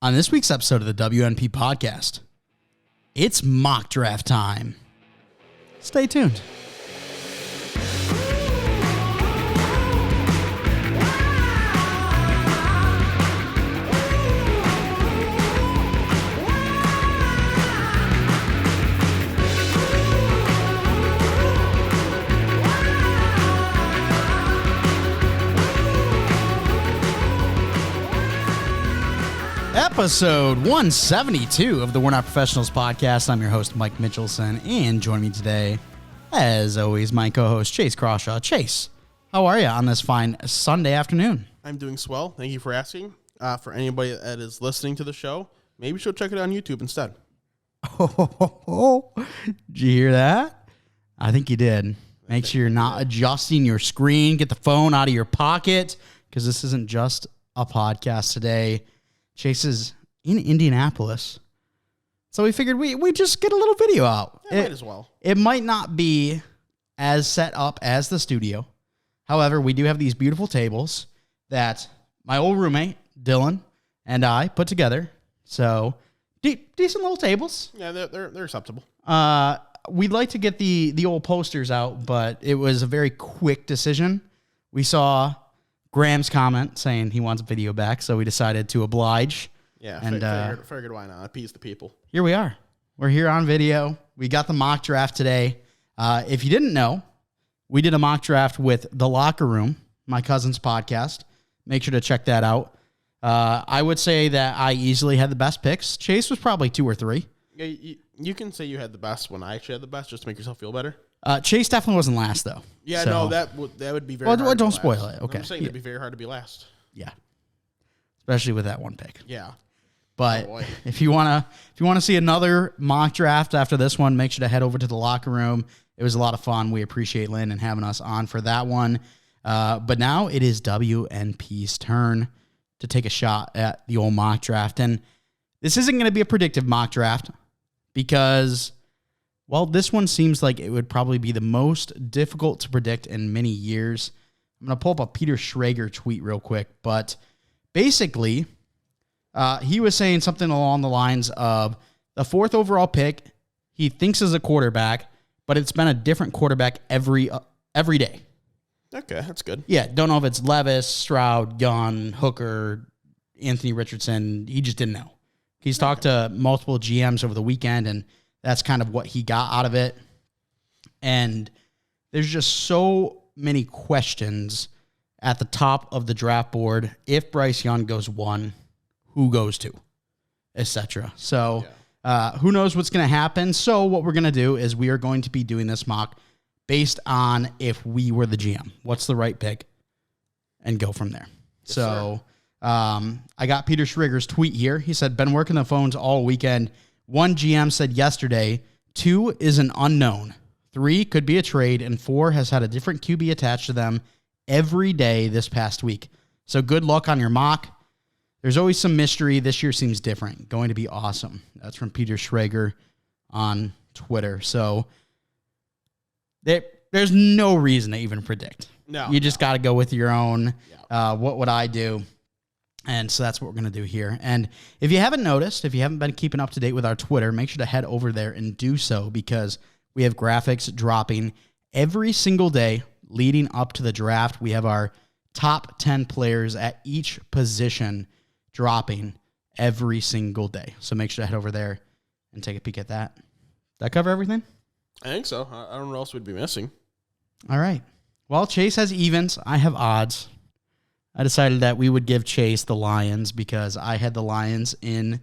On this week's episode of the WNP podcast, it's mock draft time. Stay tuned. Episode 172 of the We're Not Professionals podcast. I'm your host, Mike Mitchelson, and joining me today, as always, my co-host, Chase Crawshaw. Chase, how are you on this fine Sunday afternoon? I'm doing swell. Thank you for asking. For anybody that is listening to the show, maybe she'll check it on YouTube instead. Oh, did you hear that? I think you did. Make sure you're not adjusting your screen. Get the phone out of your pocket, because this isn't just a podcast today. Chase is in Indianapolis, so we figured we just get a little video out. Yeah, might as well. It might not be as set up as the studio. However, we do have these beautiful tables that my old roommate, Dylan, and I put together. So, decent little tables. Yeah, they're acceptable. We'd like to get the old posters out, but it was a very quick decision. We saw Graham's comment saying he wants a video back, so we decided to oblige. Yeah, and figured why not? Appease the people. Here we are. We're here on video. We got the mock draft today. If you didn't know, we did a mock draft with The Locker Room, my cousin's podcast. Make sure to check that out. I would say that I easily had the best picks. Chase was probably 2 or 3. Yeah, you can say you had the best when I actually had the best, just to make yourself feel better. Chase definitely wasn't last, though. Yeah, so. No, that would be very hard. Well, don't to spoil last. it. Okay. I'm saying it'd be very hard to be last. Yeah. Especially with that one pick. Yeah. But if you wanna see another mock draft after this one, make sure to head over to The Locker Room. It was a lot of fun. We appreciate Lynn and having us on for that one. But now it is WNP's turn to take a shot at the old mock draft. And this isn't going to be a predictive mock draft because, well, this one seems like it would probably be the most difficult to predict in many years. I'm going to pull up a Peter Schrager tweet real quick. But basically, he was saying something along the lines of the 4th overall pick he thinks is a quarterback, but it's been a different quarterback every day. Okay, that's good. Yeah, don't know if it's Levis, Stroud, Gunn, Hooker, Anthony Richardson. He just didn't know. He's talked to multiple GMs over the weekend, and that's kind of what he got out of it. And there's just so many questions at the top of the draft board. If Bryce Young goes 1, who goes 2, etc. So who knows what's going to happen. So what we're going to do is we are going to be doing this mock based on if we were the GM. What's the right pick? And go from there. Yes, so I got Peter Schrager's tweet here. He said, been working the phones all weekend. 1 GM said yesterday, 2 is an unknown. 3 could be a trade, and 4 has had a different QB attached to them every day this past week. So good luck on your mock. There's always some mystery. This year seems different. Going to be awesome. That's from Peter Schrager on Twitter. So there's no reason to even predict. No. You just got to go with your own. Yeah. What would I do? And so that's what we're going to do here. And if you haven't noticed, if you haven't been keeping up to date with our Twitter, make sure to head over there and do so, because we have graphics dropping every single day leading up to the draft. We have our top 10 players at each position dropping every single day. So make sure to head over there and take a peek at that. Did that cover everything? I think so. I don't know what else we'd be missing. All right. Well, Chase has evens. I have odds. I decided that we would give Chase the Lions because I had the Lions in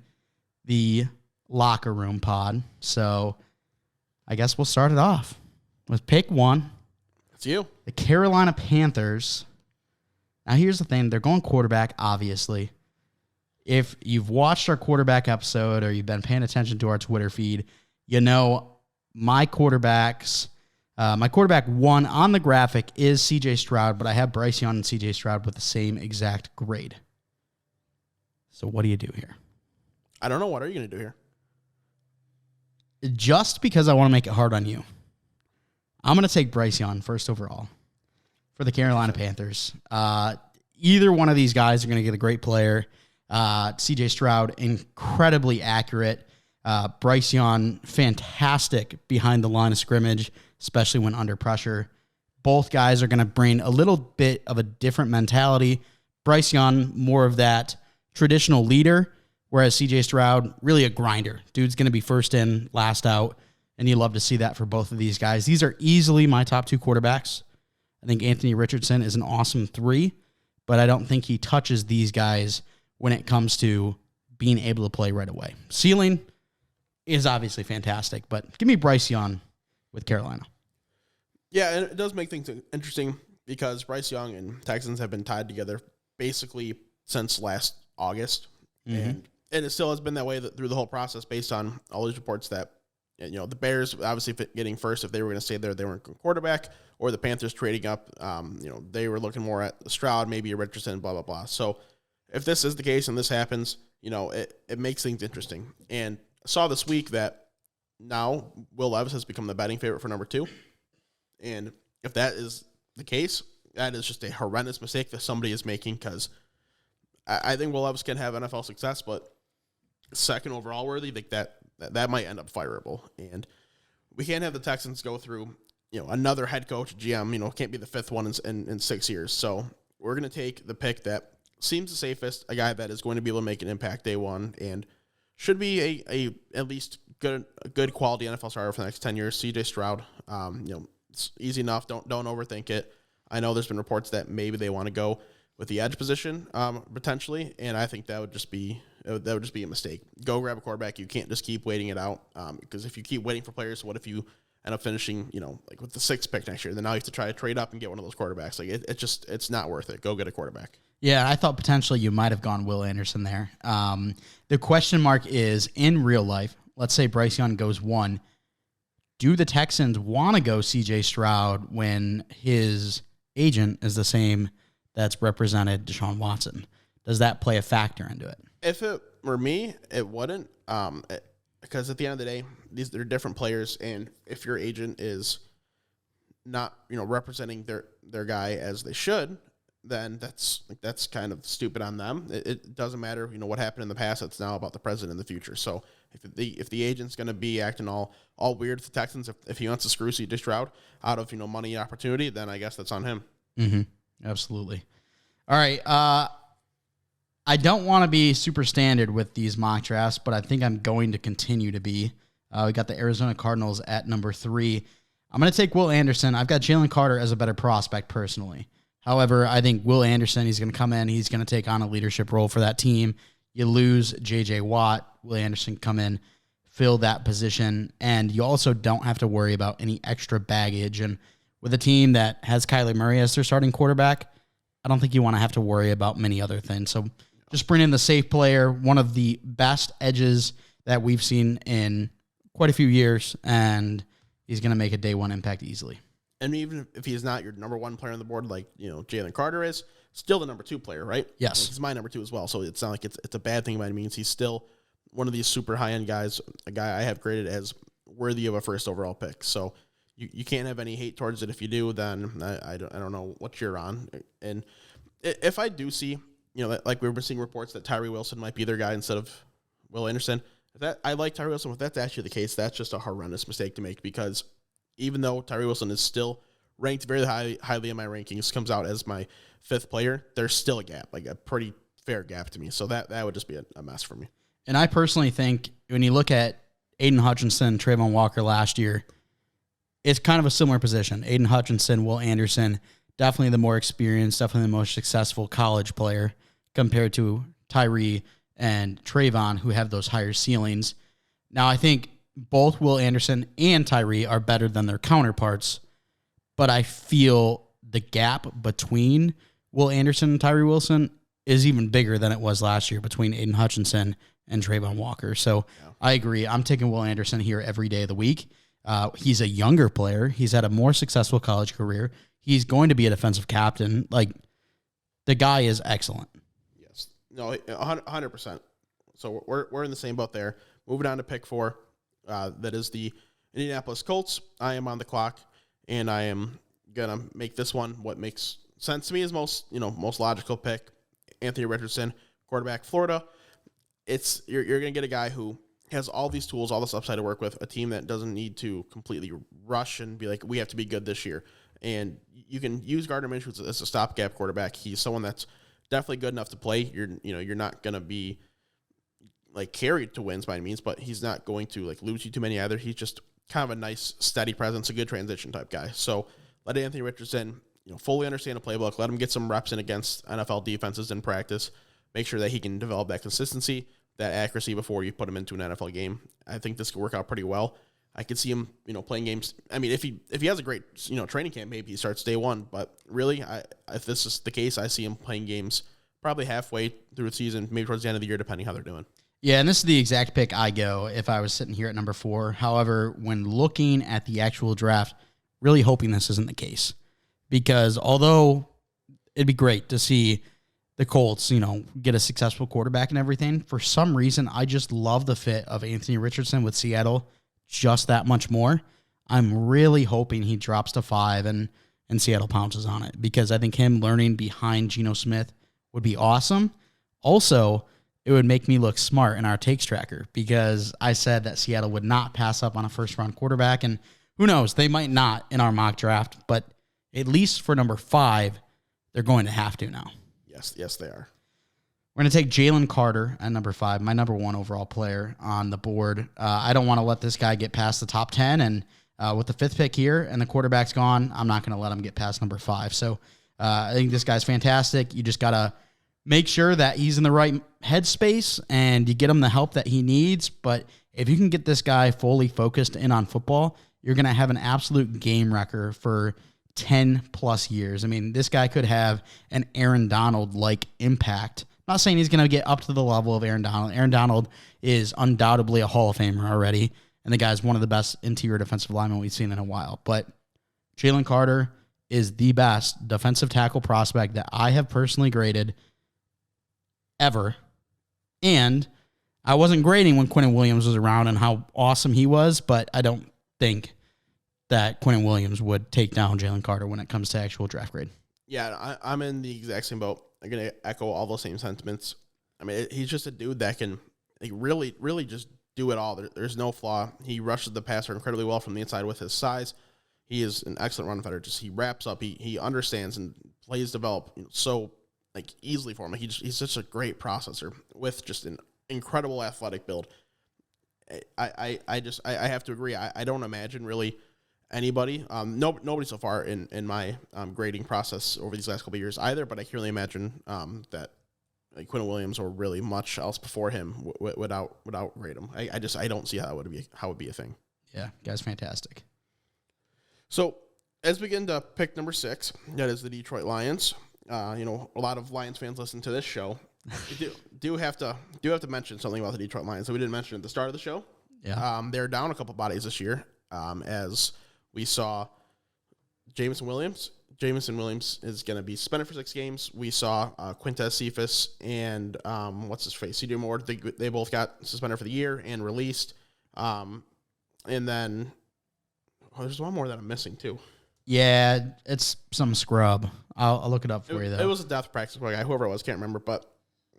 the Locker Room pod. So I guess we'll start it off with pick 1. It's you. The Carolina Panthers. Now, here's the thing. They're going quarterback, obviously. If you've watched our quarterback episode or you've been paying attention to our Twitter feed, you know my quarterback 1 on the graphic is CJ Stroud, but I have Bryce Young and CJ Stroud with the same exact grade. So what do you do here? I don't know. What are you going to do here? Just because I want to make it hard on you, I'm going to take Bryce Young first overall for the Carolina Panthers. Either one of these guys are going to get a great player. CJ Stroud, incredibly accurate. Bryce Young, fantastic behind the line of scrimmage, especially when under pressure. Both guys are going to bring a little bit of a different mentality. Bryce Young, more of that traditional leader, whereas CJ Stroud, really a grinder. Dude's going to be first in, last out, and you love to see that for both of these guys. These are easily my top 2 quarterbacks. I think Anthony Richardson is an awesome 3, but I don't think he touches these guys when it comes to being able to play right away. Ceiling is obviously fantastic, but give me Bryce Young with Carolina. Yeah, and it does make things interesting because Bryce Young and Texans have been tied together basically since last August, and it still has been that way through the whole process based on all these reports that, you know, the Bears obviously getting first if they were going to stay there, they weren't going quarterback, or the Panthers trading up, you know, they were looking more at Stroud, maybe a Richardson, blah, blah, blah. So if this is the case and this happens, you know, it makes things interesting. And I saw this week that now Will Levis has become the betting favorite for number 2. And if that is the case, that is just a horrendous mistake that somebody is making because I think Will Levis can have NFL success, but second overall worthy, like that might end up fireable. And we can't have the Texans go through, you know, another head coach, GM, you know, can't be the 5th one in 6 years. So we're going to take the pick that seems the safest, a guy that is going to be able to make an impact day one and should be a at least good quality NFL starter for the next 10 years. CJ Stroud, you know, it's easy enough. Don't overthink it. I know there's been reports that maybe they want to go with the edge position potentially, and I think that would just be a mistake. Go grab a quarterback. You can't just keep waiting it out because if you keep waiting for players, what if you end up finishing, you know, like with the 6th pick next year? Then now you have to try to trade up and get one of those quarterbacks. Like it's not worth it. Go get a quarterback. Yeah, I thought potentially you might have gone Will Anderson there. The question mark is, in real life, let's say Bryce Young goes 1. Do the Texans want to go C.J. Stroud when his agent is the same that's represented Deshaun Watson? Does that play a factor into it? If it were me, it wouldn't. Because at the end of the day, they're different players, and if your agent is not, you know, representing their guy as they should, then that's kind of stupid on them. It doesn't matter, you know, what happened in the past. It's now about the present and the future. So if the agent's going to be acting all weird with the Texans, if he wants to screw C.J. Stroud out of, you know, money and opportunity, then I guess that's on him. Mm-hmm. Absolutely. All right. I don't want to be super standard with these mock drafts, but I think I'm going to continue to be. We got the Arizona Cardinals at number 3. I'm going to take Will Anderson. I've got Jalen Carter as a better prospect personally. However, I think Will Anderson, he's going to come in. He's going to take on a leadership role for that team. You lose J.J. Watt. Will Anderson can come in, fill that position, and you also don't have to worry about any extra baggage. And with a team that has Kyler Murray as their starting quarterback, I don't think you want to have to worry about many other things. So just bring in the safe player, one of the best edges that we've seen in quite a few years, and he's going to make a day one impact easily. And even if he's not your number 1 player on the board, like, you know, Jalen Carter is, still the number 2 player, right? Yes. He's my number 2 as well. So it's not like it's a bad thing by any means. He's still one of these super high-end guys, a guy I have graded as worthy of a first overall pick. So you can't have any hate towards it. If you do, then I don't know what you're on. And if I do see, you know, like we've been seeing reports that Tyree Wilson might be their guy instead of Will Anderson, I like Tyree Wilson. If that's actually the case, that's just a horrendous mistake to make because even though Tyree Wilson is still ranked very highly in my rankings, comes out as my 5th player, there's still a gap, like a pretty fair gap to me. So that would just be a mess for me. And I personally think when you look at Aiden Hutchinson, Trayvon Walker last year, it's kind of a similar position. Aiden Hutchinson, Will Anderson, definitely the more experienced, definitely the most successful college player compared to Tyree and Trayvon, who have those higher ceilings. Now, I think both Will Anderson and Tyree are better than their counterparts, but I feel the gap between Will Anderson and Tyree Wilson is even bigger than it was last year between Aiden Hutchinson and Trayvon Walker. So yeah. I agree. I'm taking Will Anderson here every day of the week. He's a younger player. He's had a more successful college career. He's going to be a defensive captain. Like, the guy is excellent. Yes. No, 100%. So we're in the same boat there. Moving on to pick 4. That is the Indianapolis Colts. I am on the clock, and I am going to make this one what makes sense to me is most logical pick. Anthony Richardson, quarterback. Florida, you're going to get a guy who has all these tools, all this upside to work with, a team that doesn't need to completely rush and be like, we have to be good this year. And you can use Gardner Minshew as a stopgap quarterback. He's someone that's definitely good enough to play. You're not going to be like carried to wins by any means, but he's not going to like lose you too many either. He's just kind of a nice, steady presence, a good transition type guy. So let Anthony Richardson, fully understand the playbook. Let him get some reps in against NFL defenses in practice. Make sure that he can develop that consistency, that accuracy before you put him into an NFL game. I think this could work out pretty well. I could see him, playing games. I mean, if he has a great, training camp, maybe he starts day one. But really, if this is the case, I see him playing games probably halfway through the season, maybe towards the end of the year, depending how they're doing. Yeah, and this is the exact pick I go if I was sitting here at number 4. However, when looking at the actual draft, really hoping this isn't the case. Because although it'd be great to see the Colts, get a successful quarterback and everything, for some reason, I just love the fit of Anthony Richardson with Seattle just that much more. I'm really hoping he drops to 5 and Seattle pounces on it, because I think him learning behind Geno Smith would be awesome. Also, it would make me look smart in our takes tracker, because I said that Seattle would not pass up on a first-round quarterback, and who knows, they might not in our mock draft, but at least for number 5, they're going to have to now. Yes, they are. We're going to take Jalen Carter at number 5, my number 1 overall player on the board. I don't want to let this guy get past the top 10, and with the 5th pick here and the quarterback's gone, I'm not going to let him get past number 5. So I think this guy's fantastic. You just got to make sure that he's in the right headspace and you get him the help that he needs. But if you can get this guy fully focused in on football, you're going to have an absolute game wrecker for 10 plus years. I mean, this guy could have an Aaron Donald-like impact. I'm not saying he's going to get up to the level of Aaron Donald. Aaron Donald is undoubtedly a Hall of Famer already, and the guy's one of the best interior defensive linemen we've seen in a while. But Jalen Carter is the best defensive tackle prospect that I have personally graded ever. And I wasn't grading when Quinnen Williams was around and how awesome he was, but I don't think that Quinnen Williams would take down Jalen Carter when it comes to actual draft grade. Yeah, I'm in the exact same boat. I'm going to echo all those same sentiments. I mean, he's just a dude that can really, really just do it all. There's no flaw. He rushes the passer incredibly well from the inside with his size. He is an excellent run fighter. Just he wraps up. He understands, and plays develop so easily for him. He's such a great processor with just an incredible athletic build. I have to agree. I don't imagine really anybody, nobody so far in my grading process over these last couple of years either, but I can really imagine that Quinnen Williams or really much else before him would outgrade him. I don't see how it would be a thing. Yeah, guy's fantastic. So as we get into pick number 6, that is the Detroit Lions. A lot of Lions fans listen to this show. We do have to mention something about the Detroit Lions that we didn't mention at the start of the show. Yeah, they're down a couple bodies this year, as we saw Jameson Williams. Jameson Williams is going to be suspended for 6 games. We saw Quintez Cephas and what's his face, CJ Moore. They both got suspended for the year and released. And then there's one more that I'm missing too. Yeah, it's some scrub. I'll look it up for you though. It was a death practice guy, whoever it was, can't remember. But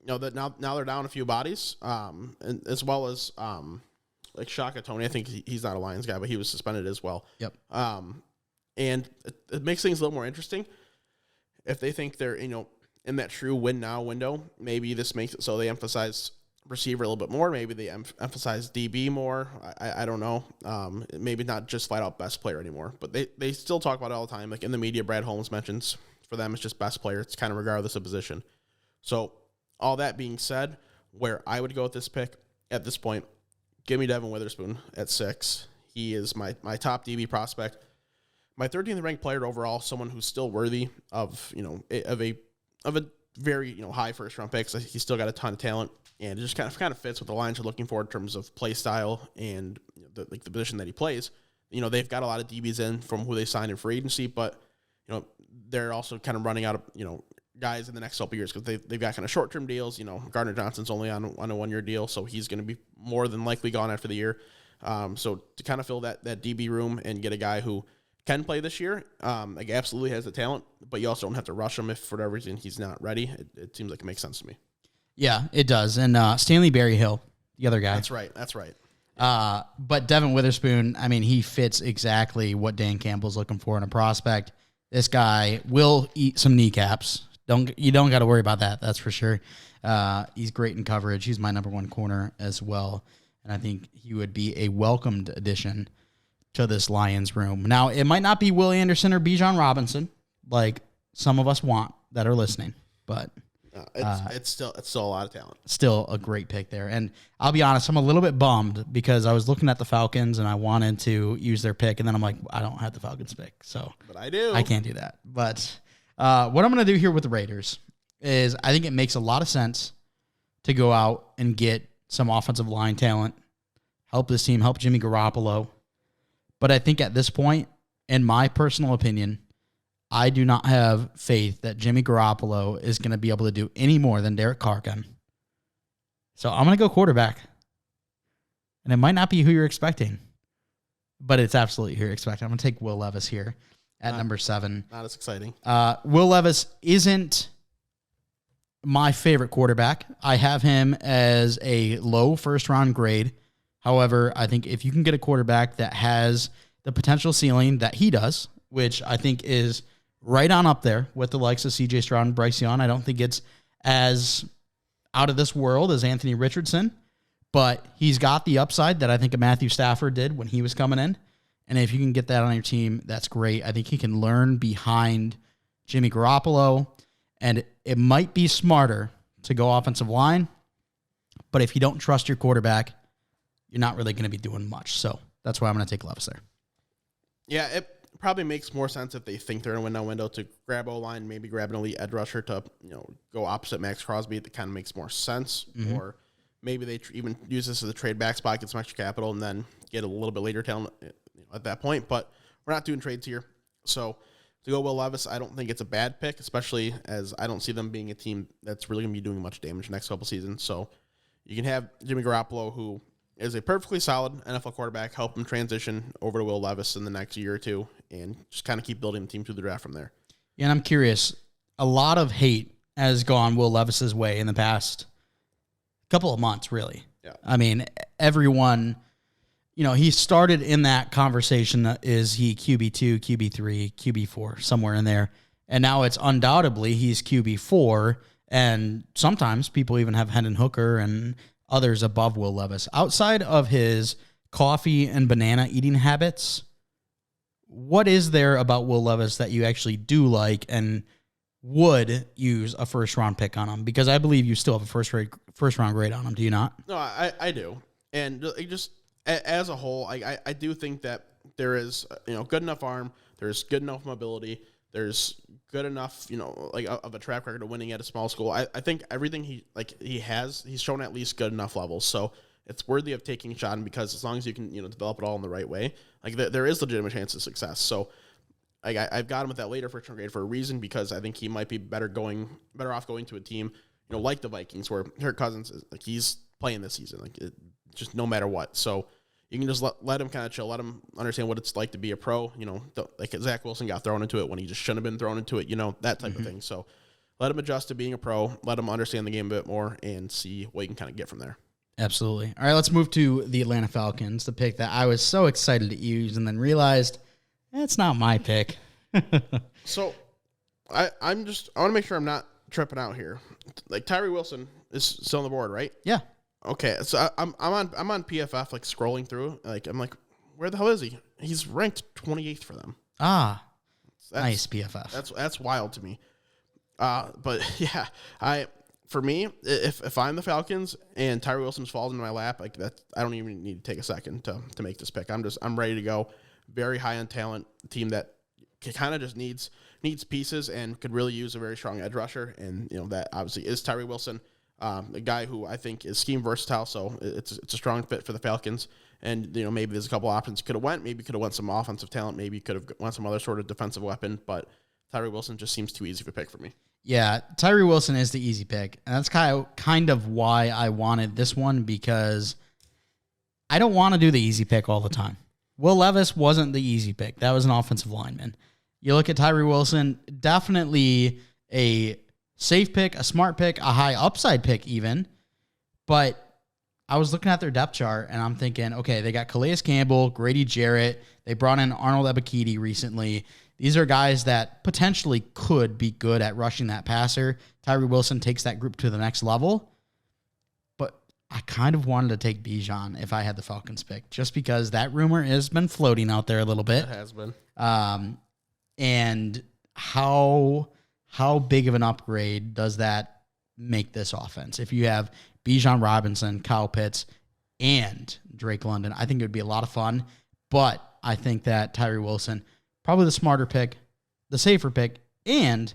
that now they're down a few bodies, and as well as like Shaka Tony. I think he's not a Lions guy, but he was suspended as well. Yep. And it makes things a little more interesting. If they think they're, in that true win now window, maybe this makes it so they emphasize receiver a little bit more. Maybe they emphasize DB more. I don't know. Maybe not just flat out best player anymore, but they still talk about it all the time. Like in the media, Brad Holmes mentions for them it's just best player. It's kind of regardless of position. So all that being said, where I would go with this pick at this point, give me Devin Witherspoon at 6. He is my top DB prospect. My 13th ranked player overall, someone who's still worthy of a very high first round pick. So he's still got a ton of talent, and it just kind of fits what the Lions are looking for in terms of play style and the position that he plays. They've got a lot of DBs in from who they signed in free agency, but they're also kind of running out of guys in the next couple of years because they've got kind of short term deals. Gardner Johnson's only on a 1-year deal, so he's going to be more than likely gone after the year. So to kind of fill that DB room and get a guy who can play this year, absolutely has the talent, but you also don't have to rush him if for whatever reason he's not ready. It seems like it makes sense to me. Yeah, it does. And Stanley Berryhill, the other guy. That's right. But Devin Witherspoon, I mean, he fits exactly what Dan Campbell's looking for in a prospect. This guy will eat some kneecaps. You don't got to worry about that. That's for sure. He's great in coverage. He's my number one corner as well. And I think he would be a welcomed addition to this Lions room. Now, it might not be Will Anderson or Bijan Robinson like some of us want that are listening, but it's still a lot of talent. Still a great pick there. And I'll be honest, I'm a little bit bummed because I was looking at the Falcons and I wanted to use their pick, and then I'm like, I don't have the Falcons pick, so but I do. I can't do that. But what I'm going to do here with the Raiders is I think it makes a lot of sense to go out and get some offensive line talent, help this team, help Jimmy Garoppolo. But I think at this point, in my personal opinion, I do not have faith that Jimmy Garoppolo is going to be able to do any more than Derek Carr can. So I'm going to go quarterback. And it might not be who you're expecting, but it's absolutely who you're expecting. I'm going to take Will Levis here at number 7. Not as exciting. Will Levis isn't my favorite quarterback. I have him as a low first-round grade. However, I think if you can get a quarterback that has the potential ceiling that he does, which I think is right on up there with the likes of C.J. Stroud and Bryce Young. I don't think it's as out of this world as Anthony Richardson, but he's got the upside that I think a Matthew Stafford did when he was coming in. And if you can get that on your team, that's great. I think he can learn behind Jimmy Garoppolo, and it might be smarter to go offensive line, but if you don't trust your quarterback, you're not really going to be doing much. So that's why I'm going to take Levis there. Yeah, it probably makes more sense if they think they're in a window to grab O-line, maybe grab an elite edge rusher to go opposite Max Crosby. That kind of makes more sense. Mm-hmm. Or maybe they even use this as a trade back spot, get some extra capital, and then get a little bit later talent at that point. But we're not doing trades here. So to go Will Levis, I don't think it's a bad pick, especially as I don't see them being a team that's really going to be doing much damage next couple seasons. So you can have Jimmy Garoppolo, who is a perfectly solid NFL quarterback, help him transition over to Will Levis in the next year or two, and just kind of keep building the team through the draft from there. Yeah, and I'm curious, a lot of hate has gone Will Levis's way in the past couple of months, really. Yeah. I mean, everyone, he started in that conversation, is he QB2, QB3, QB4, somewhere in there, and now it's undoubtedly he's QB4, and sometimes people even have Hendon Hooker and others above Will Levis. Outside of his coffee and banana eating habits, what is there about Will Levis that you actually do like and would use a first-round pick on him? Because I believe you still have a first-round grade on him, do you not? No, I do. And just as a whole, I do think that there is good enough arm, there's good enough mobility, there's good enough, of a track record of winning at a small school. I think everything he's shown at least good enough levels. So it's worthy of taking a shot, and because as long as you can, develop it all in the right way, there is legitimate chance of success. So I've got him with that later first round grade for a reason, because I think he might be better off going to a team, like the Vikings, where Kirk Cousins is he's playing this season, just no matter what. So you can just let him kind of chill, let him understand what it's like to be a pro. Like Zach Wilson got thrown into it when he just shouldn't have been thrown into it, that type of thing. So let him adjust to being a pro, let him understand the game a bit more, and see what you can kind of get from there. Absolutely. All right, let's move to the Atlanta Falcons, the pick that I was so excited to use and then realized that's not my pick. So I want to make sure I'm not tripping out here. Tyree Wilson is still on the board, right? Yeah. Okay, so I'm on PFF, scrolling through, I'm like, where the hell is he? He's ranked 28th for them. That's nice PFF. That's wild to me. But yeah, for me, if I'm the Falcons and Tyree Wilson falls into my lap, that, I don't even need to take a second to make this pick. I'm ready to go. Very high end talent team that kind of just needs pieces and could really use a very strong edge rusher, and that obviously is Tyree Wilson. A guy who I think is scheme versatile, so it's a strong fit for the Falcons. And maybe there's a couple options could have went. Maybe could have went some offensive talent. Maybe could have went some other sort of defensive weapon. But Tyree Wilson just seems too easy of a pick for me. Yeah, Tyree Wilson is the easy pick, and that's kind of why I wanted this one, because I don't want to do the easy pick all the time. Will Levis wasn't the easy pick. That was an offensive lineman. You look at Tyree Wilson, definitely a safe pick, a smart pick, a high upside pick even. But I was looking at their depth chart, and I'm thinking, okay, they got Calais Campbell, Grady Jarrett. They brought in Arnold Ebiketie recently. These are guys that potentially could be good at rushing that passer. Tyree Wilson takes that group to the next level. But I kind of wanted to take Bijan if I had the Falcons pick, just because that rumor has been floating out there a little bit. It has been. And how big of an upgrade does that make this offense? If you have Bijan Robinson, Kyle Pitts, and Drake London, I think it would be a lot of fun. But I think that Tyree Wilson, probably the smarter pick, the safer pick, and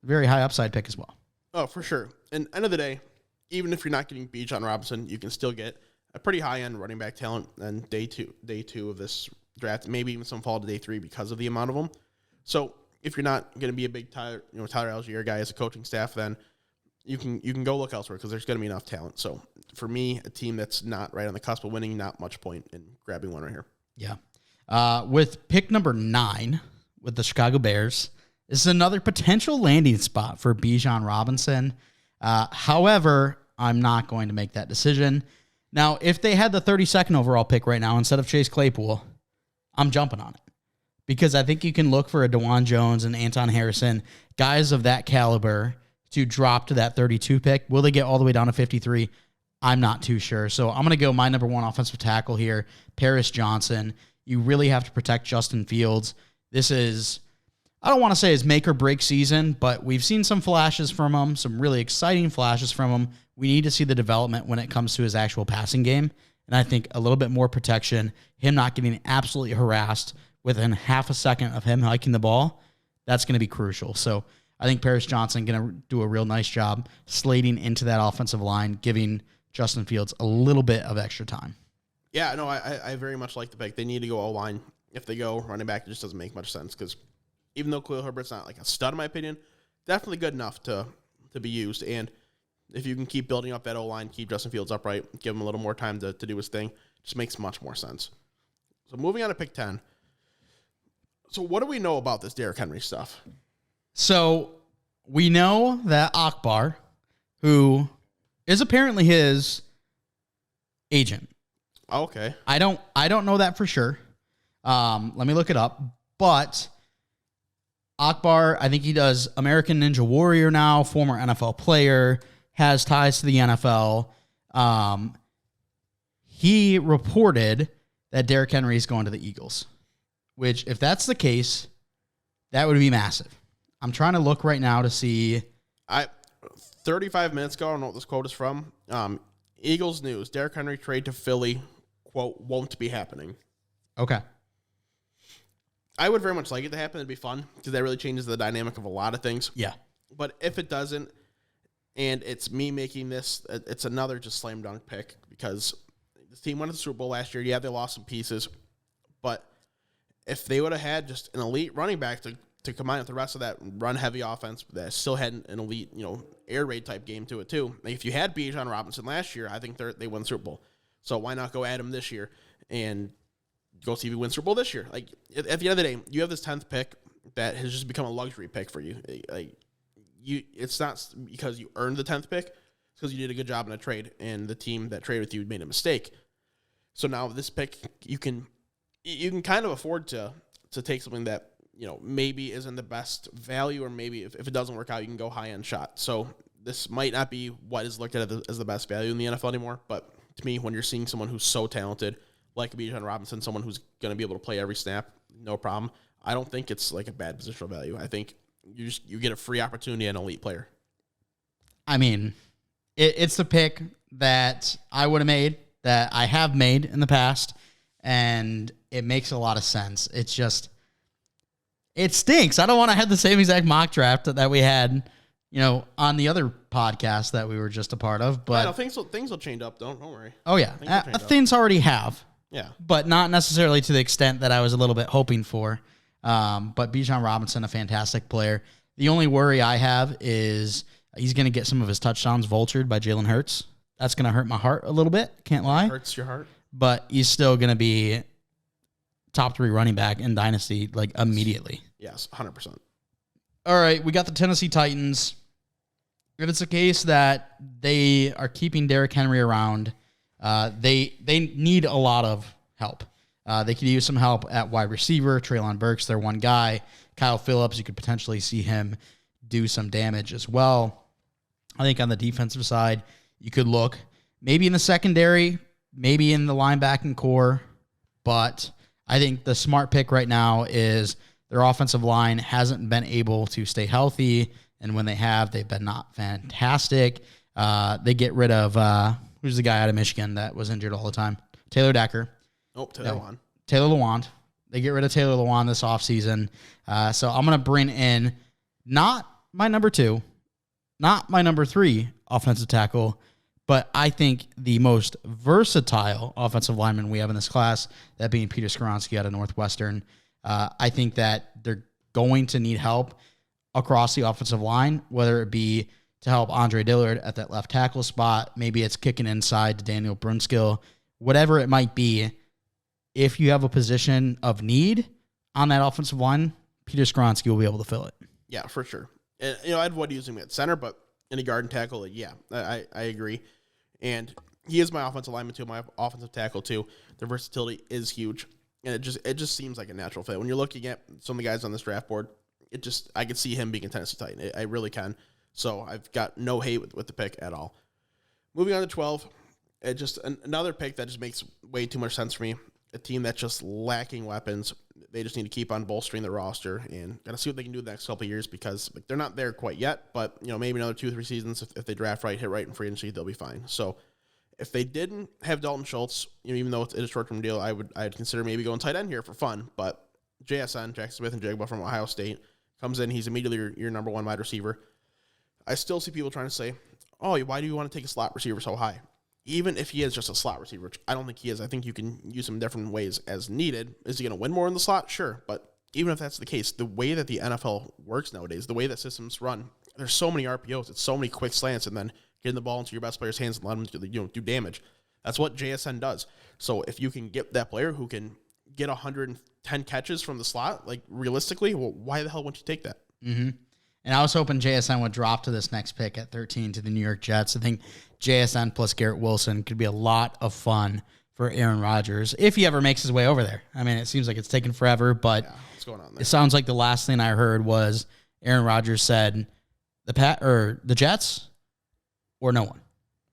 very high upside pick as well. Oh, for sure. And end of the day, even if you're not getting Bijan Robinson, you can still get a pretty high-end running back talent in day two of this draft, maybe even some fall to day 3 because of the amount of them. So if you're not going to be a big Tyler Algier guy as a coaching staff, then you can go look elsewhere because there's going to be enough talent. So for me, a team that's not right on the cusp of winning, not much point in grabbing one right here. Yeah. With pick number 9 with the Chicago Bears, this is another potential landing spot for Bijan Robinson. However, I'm not going to make that decision. Now, if they had the 32nd overall pick right now instead of Chase Claypool, I'm jumping on it. Because I think you can look for a DeJuan Jones and Anton Harrison, guys of that caliber, to drop to that 32 pick. Will they get all the way down to 53? I'm not too sure. So I'm going to go my number 1 offensive tackle here, Paris Johnson. You really have to protect Justin Fields. This is, I don't want to say his make or break season, but we've seen some flashes from him, some really exciting flashes from him. We need to see the development when it comes to his actual passing game. And I think a little bit more protection, him not getting absolutely harassed within half a second of him hiking the ball, that's going to be crucial. So I think Paris Johnson going to do a real nice job slating into that offensive line, giving Justin Fields a little bit of extra time. Yeah, no, I very much like the pick. They need to go O-line. If they go running back, it just doesn't make much sense because even though Khalil Herbert's not like a stud in my opinion, definitely good enough to be used. And if you can keep building up that O-line, keep Justin Fields upright, give him a little more time to do his thing, just makes much more sense. So moving on to pick 10. So what do we know about this Derrick Henry stuff? So we know that Akbar, who is apparently his agent. Okay. I don't know that for sure. Let me look it up. But Akbar, I think he does American Ninja Warrior now, former NFL player, has ties to the NFL. He reported that Derrick Henry is going to the Eagles, which if that's the case, that would be massive. I'm trying to look right now to see. 35 minutes ago, I don't know what this quote is from. Eagles news, Derrick Henry trade to Philly, quote, won't be happening. Okay. I would very much like it to happen. It'd be fun because that really changes the dynamic of a lot of things. Yeah. But if it doesn't, and it's me making this, it's another just slam dunk pick because this team went to the Super Bowl last year. Yeah, they lost some pieces. But if they would have had just an elite running back to combine with the rest of that run-heavy offense that still had an elite, air raid type game to it too. Like if you had Bijan Robinson last year, I think they won the Super Bowl. So why not go add him this year and go see if he wins Super Bowl this year? Like at the end of the day, you have this 10th pick that has just become a luxury pick for you. Like it's not because you earned the 10th pick; it's because you did a good job in a trade, and the team that traded with you made a mistake. So now with this pick, you can kind of afford to take something that maybe isn't the best value, or maybe if it doesn't work out, you can go high-end shot. So this might not be what is looked at as the best value in the NFL anymore, but to me, when you're seeing someone who's so talented, like Bijan Robinson, someone who's going to be able to play every snap, no problem, I don't think it's like a bad positional value. I think you get a free opportunity at an elite player. I mean, it's the pick that I would have made, that I have made in the past, and it makes a lot of sense. It's just, it stinks. I don't want to have the same exact mock draft that we had, on the other podcast that we were just a part of. But things will change up. Don't worry. Oh yeah, things already have. Yeah, but not necessarily to the extent that I was a little bit hoping for. But Bijan Robinson, a fantastic player. The only worry I have is he's going to get some of his touchdowns vultured by Jalen Hurts. That's going to hurt my heart a little bit. Can't lie. Hurts your heart. But he's still going to be top 3 running back in Dynasty, like immediately. Yes, 100%. All right, we got the Tennessee Titans. If it's a case that they are keeping Derrick Henry around, they need a lot of help. They could use some help at wide receiver. Treylon Burks, their one guy. Kyle Phillips, you could potentially see him do some damage as well. I think on the defensive side, you could look maybe in the secondary, maybe in the linebacking core, but I think the smart pick right now is their offensive line hasn't been able to stay healthy, and when they have, they've been not fantastic. They get rid of, who's the guy out of Michigan that was injured all the time? Taylor Decker. Taylor Lewan. They get rid of Taylor Lewan this offseason. So I'm going to bring in not my number 2, not my number 3 offensive tackle, but I think the most versatile offensive lineman we have in this class, that being Peter Skoronski out of Northwestern. I think that they're going to need help across the offensive line, whether it be to help Andre Dillard at that left tackle spot. Maybe it's kicking inside to Daniel Brunskill, whatever it might be. If you have a position of need on that offensive line, Peter Skoronski will be able to fill it. Yeah, for sure. And, I'd avoid using him at center, but in a guard and tackle, I agree. And he is my offensive lineman too, my offensive tackle too. The versatility is huge, and it just seems like a natural fit. When you're looking at some of the guys on this draft board, I could see him being a Tennessee Titan. I really can. So I've got no hate with the pick at all. Moving on to 12, another pick that just makes way too much sense for me. A team that's just lacking weapons. They just need to keep on bolstering their roster and got to see what they can do the next couple of years, because they're not there quite yet, but maybe another 2-3 seasons, if they draft right, hit right in free agency, they'll be fine. So if they didn't have Dalton Schultz, even though it's a short-term deal, I'd consider maybe going tight end here for fun. But JSN, Jackson Smith and Jigba from Ohio State, comes in, he's immediately your number 1 wide receiver. I still see people trying to say, oh, why do you want to take a slot receiver so high? Even if he is just a slot receiver, which I don't think he is, I think you can use him different ways as needed. Is he going to win more in the slot? Sure. But even if that's the case, the way that the NFL works nowadays, the way that systems run, there's so many RPOs, it's so many quick slants, and then getting the ball into your best player's hands and let him do damage. That's what JSN does. So if you can get that player who can get 110 catches from the slot, like realistically, well, why the hell wouldn't you take that? Mm-hmm. And I was hoping JSN would drop to this next pick at 13 to the New York Jets. I think JSN plus Garrett Wilson could be a lot of fun for Aaron Rodgers if he ever makes his way over there. I mean, it seems like it's taken forever, but what's going on there? It sounds like the last thing I heard was Aaron Rodgers said the Jets or no one.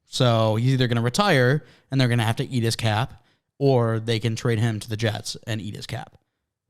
So he's either going to retire and they're going to have to eat his cap, or they can trade him to the Jets and eat his cap.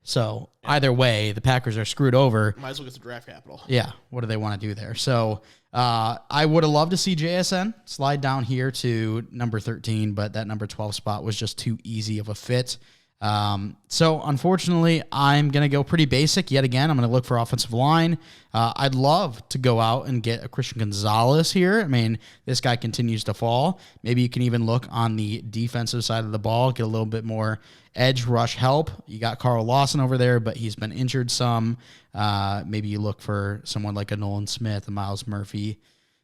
So either way, the Packers are screwed over. Might as well get some draft capital. Yeah, what do they want to do there? So I would have loved to see JSN slide down here to number 13, but that number 12 spot was just too easy of a fit. So unfortunately, I'm going to go pretty basic yet again. I'm going to look for offensive line. I'd love to go out and get a Christian Gonzalez here. I mean, this guy continues to fall. Maybe you can even look on the defensive side of the ball, get a little bit more edge rush help. You got Carl Lawson over there, but he's been injured some. Maybe you look for someone like a Nolan Smith, a Miles Murphy.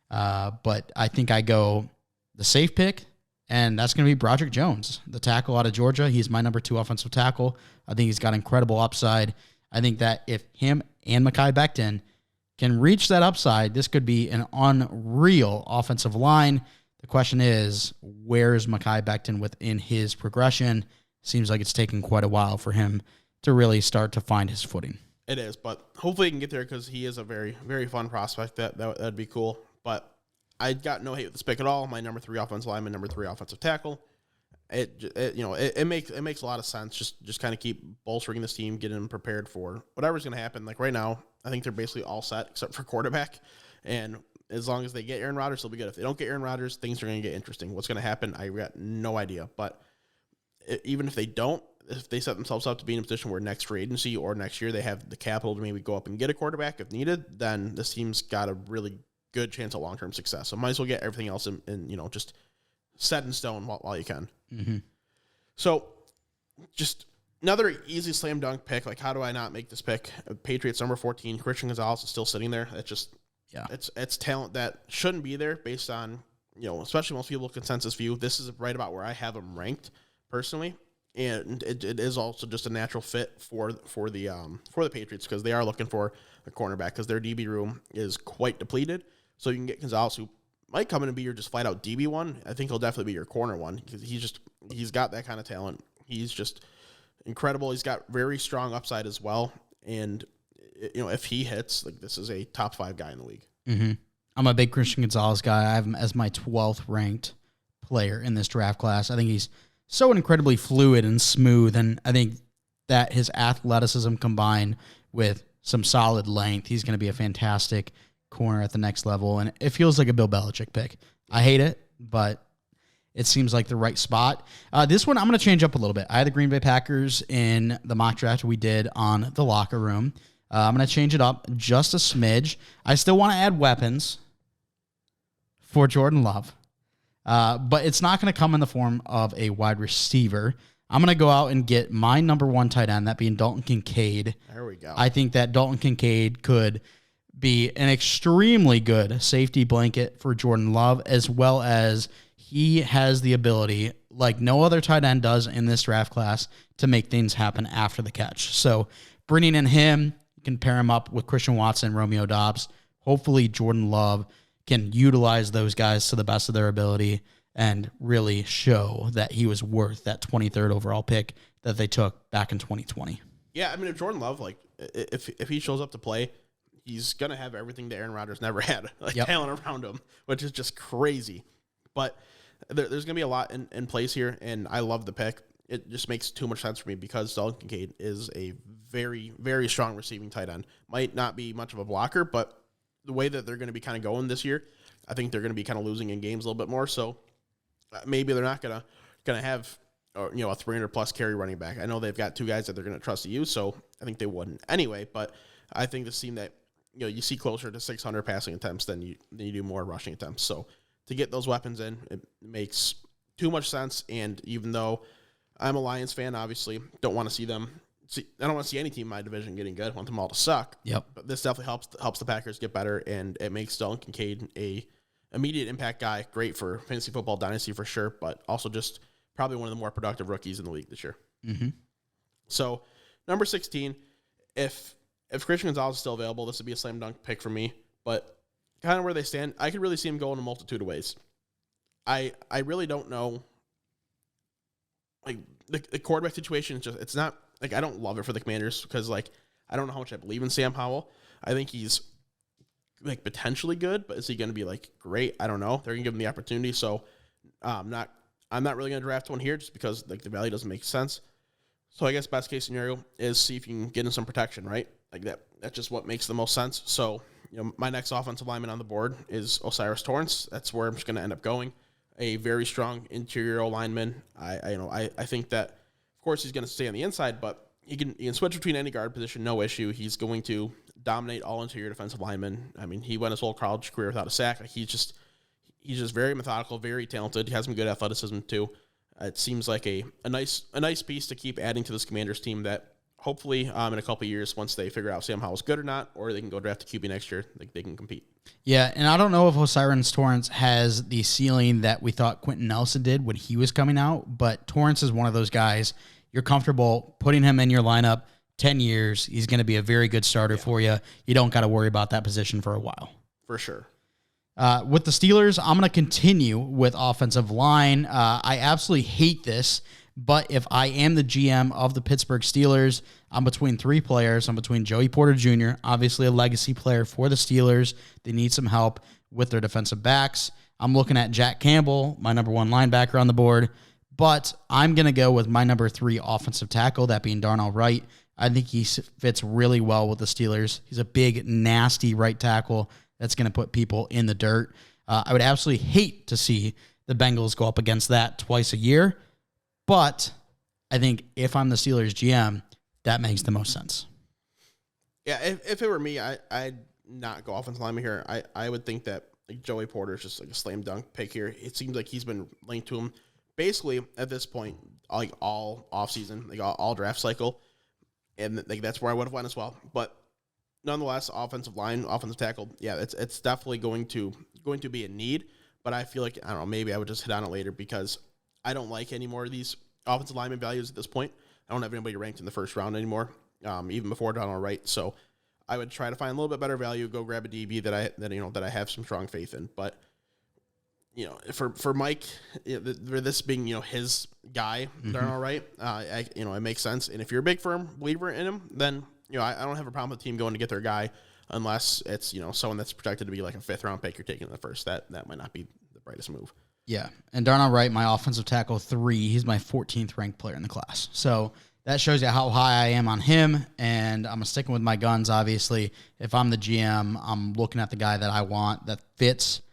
But I think I go the safe pick, and that's going to be Broderick Jones, the tackle out of Georgia. He's my number 2 offensive tackle. I think he's got incredible upside. I think that if him and Mekhi Becton can reach that upside, this could be an unreal offensive line. The question is, where is Mekhi Becton within his progression? Seems like it's taken quite a while for him to really start to find his footing. It is, but hopefully he can get there, because he is a very, very fun prospect. That'd be cool. But I got no hate with this pick at all. My number 3 offensive lineman, number 3 offensive tackle. It makes a lot of sense. Just kind of keep bolstering this team, getting them prepared for whatever's going to happen. Like right now, I think they're basically all set except for quarterback. And as long as they get Aaron Rodgers, they'll be good. If they don't get Aaron Rodgers, things are going to get interesting. What's going to happen, I got no idea. But even if they don't, if they set themselves up to be in a position where next free agency or next year they have the capital to maybe go up and get a quarterback if needed, then this team's got a really good chance of long-term success. So might as well get everything else in just set in stone while you can. Mm-hmm. So just another easy slam dunk pick. Like, how do I not make this pick? Patriots number 14, Christian Gonzalez is still sitting there. It's just, it's talent that shouldn't be there based on, especially most people consensus view. This is right about where I have him ranked personally. and it is also just a natural fit for the Patriots because they are looking for a cornerback because their DB room is quite depleted. So you can get Gonzalez, who might come in and be your just flat out DB one. I think he'll definitely be your corner one because he's got that kind of talent. He's just incredible. He's got very strong upside as well. And if he hits, like, this is a top 5 guy in the league. Mm-hmm. I'm a big Christian Gonzalez guy. I have him as my 12th ranked player in this draft class. I think he's so incredibly fluid and smooth, and I think that his athleticism combined with some solid length, he's going to be a fantastic corner at the next level, and it feels like a Bill Belichick pick. I hate it, but it seems like the right spot. This one, I'm going to change up a little bit. I had the Green Bay Packers in the mock draft we did on the locker room. I'm going to change it up just a smidge. I still want to add weapons for Jordan Love, but it's not going to come in the form of a wide receiver. I'm going to go out and get my number 1 tight end, that being Dalton Kincaid. There we go. I think that Dalton Kincaid could be an extremely good safety blanket for Jordan Love, as well as he has the ability, like no other tight end does in this draft class, to make things happen after the catch. So bringing in him, you can pair him up with Christian Watson, Romeo Doubs. Hopefully Jordan Love can utilize those guys to the best of their ability and really show that he was worth that 23rd overall pick that they took back in 2020. Yeah, I mean, if Jordan Love, like, if he shows up to play, he's going to have everything that Aaron Rodgers never had, like talent around him, which is just crazy. But there's going to be a lot in place here, and I love the pick. It just makes too much sense for me because Dalton Kincaid is a very, very strong receiving tight end. Might not be much of a blocker, but the way that they're going to be kind of going this year, I think they're going to be kind of losing in games a little bit more. So maybe they're not going to have a 300-plus carry running back. I know they've got 2 guys that they're going to trust to use, so I think they wouldn't anyway. But I think this team that you see closer to 600 passing attempts than you do more rushing attempts. So to get those weapons in, it makes too much sense. And even though I'm a Lions fan, obviously don't want to see them. I don't want to see any team in my division getting good. I want them all to suck. Yep. But this definitely helps the Packers get better, and it makes Dalton Kincaid a immediate impact guy. Great for fantasy football dynasty for sure, but also just probably one of the more productive rookies in the league this year. Mm-hmm. So number 16, if Christian Gonzalez is still available, this would be a slam dunk pick for me. But kind of where they stand, I could really see him go in a multitude of ways. I really don't know. Like the quarterback situation is just, it's not like, I don't love it for the Commanders because, like, I don't know how much I believe in Sam Howell. I think he's like potentially good, but is he going to be like great? I don't know. They're going to give him the opportunity. So I'm not really going to draft one here just because, like, the value doesn't make sense. So I guess best case scenario is see if you can get in some protection, right? Like that's just what makes the most sense. So, my next offensive lineman on the board is Osiris Torrance. That's where I'm just going to end up going. A very strong interior lineman. I think that, of course, he's going to stay on the inside, but he can switch between any guard position, no issue. He's going to dominate all interior defensive linemen. I mean, he went his whole college career without a sack. Like, he's just very methodical, very talented. He has some good athleticism too. It seems like a nice piece to keep adding to this Commanders team that hopefully in a couple of years, once they figure out Sam Howell's good or not, or they can go draft a QB next year, they can compete. Yeah, and I don't know if Osiris Torrance has the ceiling that we thought Quentin Nelson did when he was coming out, but Torrance is one of those guys you're comfortable putting him in your lineup 10 years. He's going to be a very good starter for you. You don't got to worry about that position for a while. For sure. With the Steelers, I'm going to continue with offensive line. I absolutely hate this, but if I am the GM of the Pittsburgh Steelers, I'm between 3 players. I'm between Joey Porter Jr., obviously a legacy player for the Steelers. They need some help with their defensive backs. I'm looking at Jack Campbell, my number 1 linebacker on the board, but I'm going to go with my number 3 offensive tackle, that being Darnell Wright. I think he fits really well with the Steelers. He's a big, nasty right tackle that's going to put people in the dirt. I would absolutely hate to see the Bengals go up against that twice a year, but I think if I'm the Steelers GM, that makes the most sense. Yeah, if it were me, I'd not go offensive lineman here. I would think that, like, Joey Porter is just like a slam dunk pick here. It seems like he's been linked to him basically at this point, like all offseason, like all draft cycle, and like that's where I would have went as well. But nonetheless, offensive line, offensive tackle, yeah, it's definitely going to be a need. But I feel like, I don't know, maybe I would just hit on it later because I don't like any more of these offensive lineman values at this point. I don't have anybody ranked in the first round anymore, even before Donald Wright. So I would try to find a little bit better value, go grab a DB that I have some strong faith in. But for Mike, for this being his guy, Darnell Wright, it makes sense. And if you're a big firm believer in him, then I don't have a problem with the team going to get their guy, unless it's someone that's projected to be like a 5th round pick you're taking in the first. That might not be the brightest move. Yeah, and Darnell Wright, my offensive tackle 3, he's my 14th ranked player in the class. So that shows you how high I am on him, and I'm sticking with my guns, obviously. If I'm the GM, I'm looking at the guy that I want that fits,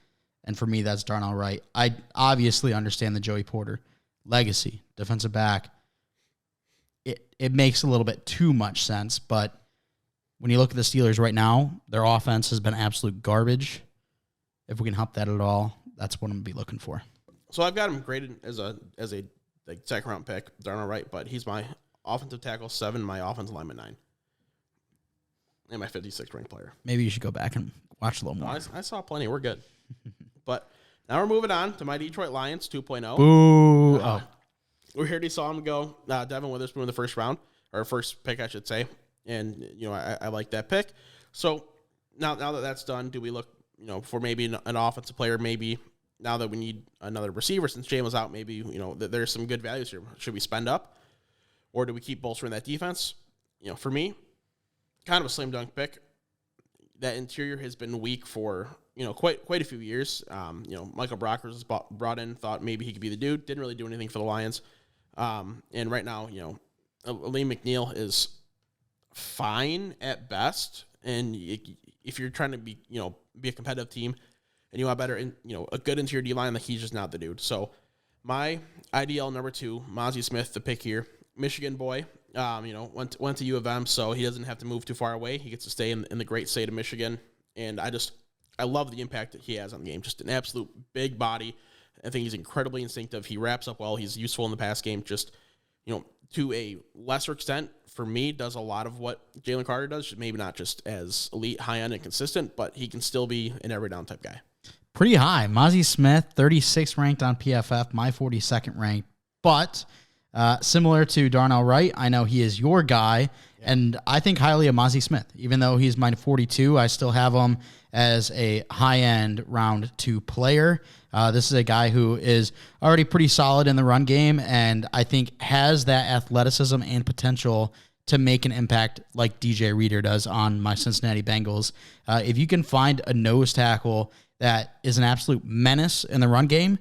and for me, that's Darnell Wright. I obviously understand the Joey Porter legacy, defensive back. It makes a little bit too much sense, but when you look at the Steelers right now, their offense has been absolute garbage. If we can help that at all, that's what I'm going to be looking for. So I've got him graded as a like 2nd round pick, Darnell Wright, but he's my offensive tackle 7, my offensive lineman 9, and my 56th ranked player. Maybe you should go back and watch a little more. No, I saw plenty. We're good. But now we're moving on to my Detroit Lions 2.0. Boo. We already saw him go, Devin Witherspoon in the first round, or first pick, I should say. And, I like that pick. So now that that's done, do we look, for maybe an offensive player, maybe now that we need another receiver since Jay was out, maybe, there's some good values here. Should we spend up? Or do we keep bolstering that defense? For me, kind of a slam dunk pick. That interior has been weak for, quite a few years. Michael Brockers was brought in, thought maybe he could be the dude. Didn't really do anything for the Lions. And right now, Lee McNeil is fine at best. And if you're trying to be a competitive team and you want better, a good interior D-line, like he's just not the dude. So my IDL number 2, Mozzie Smith, the pick here, Michigan boy, went to U of M, so he doesn't have to move too far away. He gets to stay in the great state of Michigan. And I love the impact that he has on the game. Just an absolute big body. I think he's incredibly instinctive. He wraps up well. He's useful in the pass game. Just, to a lesser extent, for me, does a lot of what Jalen Carter does. Maybe not just as elite, high-end, and consistent, but he can still be an every-down type guy. Pretty high. Mozzie Smith, 36th ranked on PFF, my 42nd ranked. But similar to Darnell Wright, I know he is your guy, and I think highly of Mozzie Smith. Even though he's my 42, I still have him as a high-end round 2 player. This is a guy who is already pretty solid in the run game, and I think has that athleticism and potential to make an impact like DJ Reader does on my Cincinnati Bengals. If you can find a nose tackle that is an absolute menace in the run game,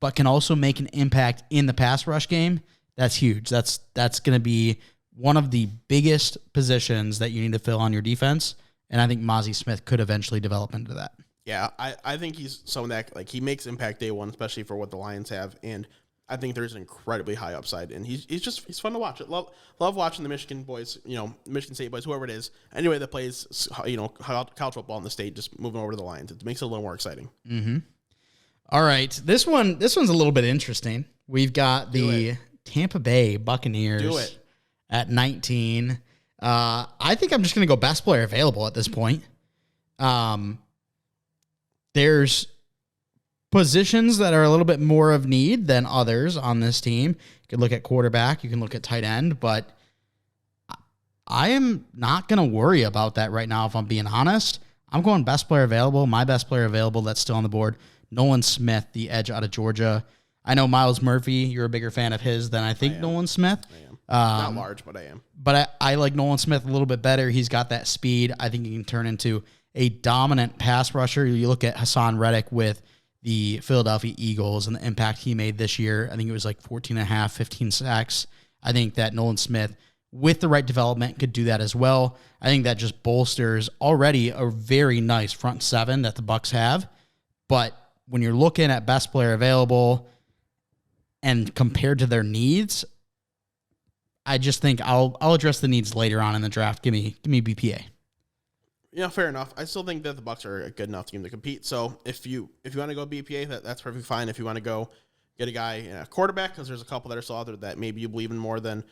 but can also make an impact in the pass rush game, that's huge. That's going to be one of the biggest positions that you need to fill on your defense, and I think Mozzie Smith could eventually develop into that. Yeah, I think he's someone that he makes impact day one, especially for what the Lions have, and I think there's an incredibly high upside, and he's fun to watch. Love watching the Michigan boys, Michigan State boys, whoever it is, anyway that plays college football in the state, just moving over to the Lions. It makes it a little more exciting. Mm-hmm. All right, this one's a little bit interesting. We've got the Tampa Bay Buccaneers at 19. I think I'm just going to go best player available at this point. There's positions that are a little bit more of need than others on this team. You can look at quarterback, you can look at tight end, but I am not going to worry about that right now if I'm being honest. I'm going best player available. My best player available that's still on the board, Nolan Smith, the edge out of Georgia. I know Miles Murphy, you're a bigger fan of his than I think Nolan Smith. I am. Not large, but I am. But I like Nolan Smith a little bit better. He's got that speed. I think he can turn into a dominant pass rusher. You look at Hassan Reddick with the Philadelphia Eagles and the impact he made this year. I think it was like 14 and a half, 15 sacks. I think that Nolan Smith, with the right development, could do that as well. I think that just bolsters already a very nice front seven that the Bucs have. But when you're looking at best player available and compared to their needs, I just think I'll address the needs later on in the draft. Give me BPA. Yeah, fair enough. I still think that the Bucs are a good enough team to compete. So if you want to go BPA, that's perfectly fine. If you want to go get a guy in a quarterback, because there's a couple that are still out there that maybe you believe in more than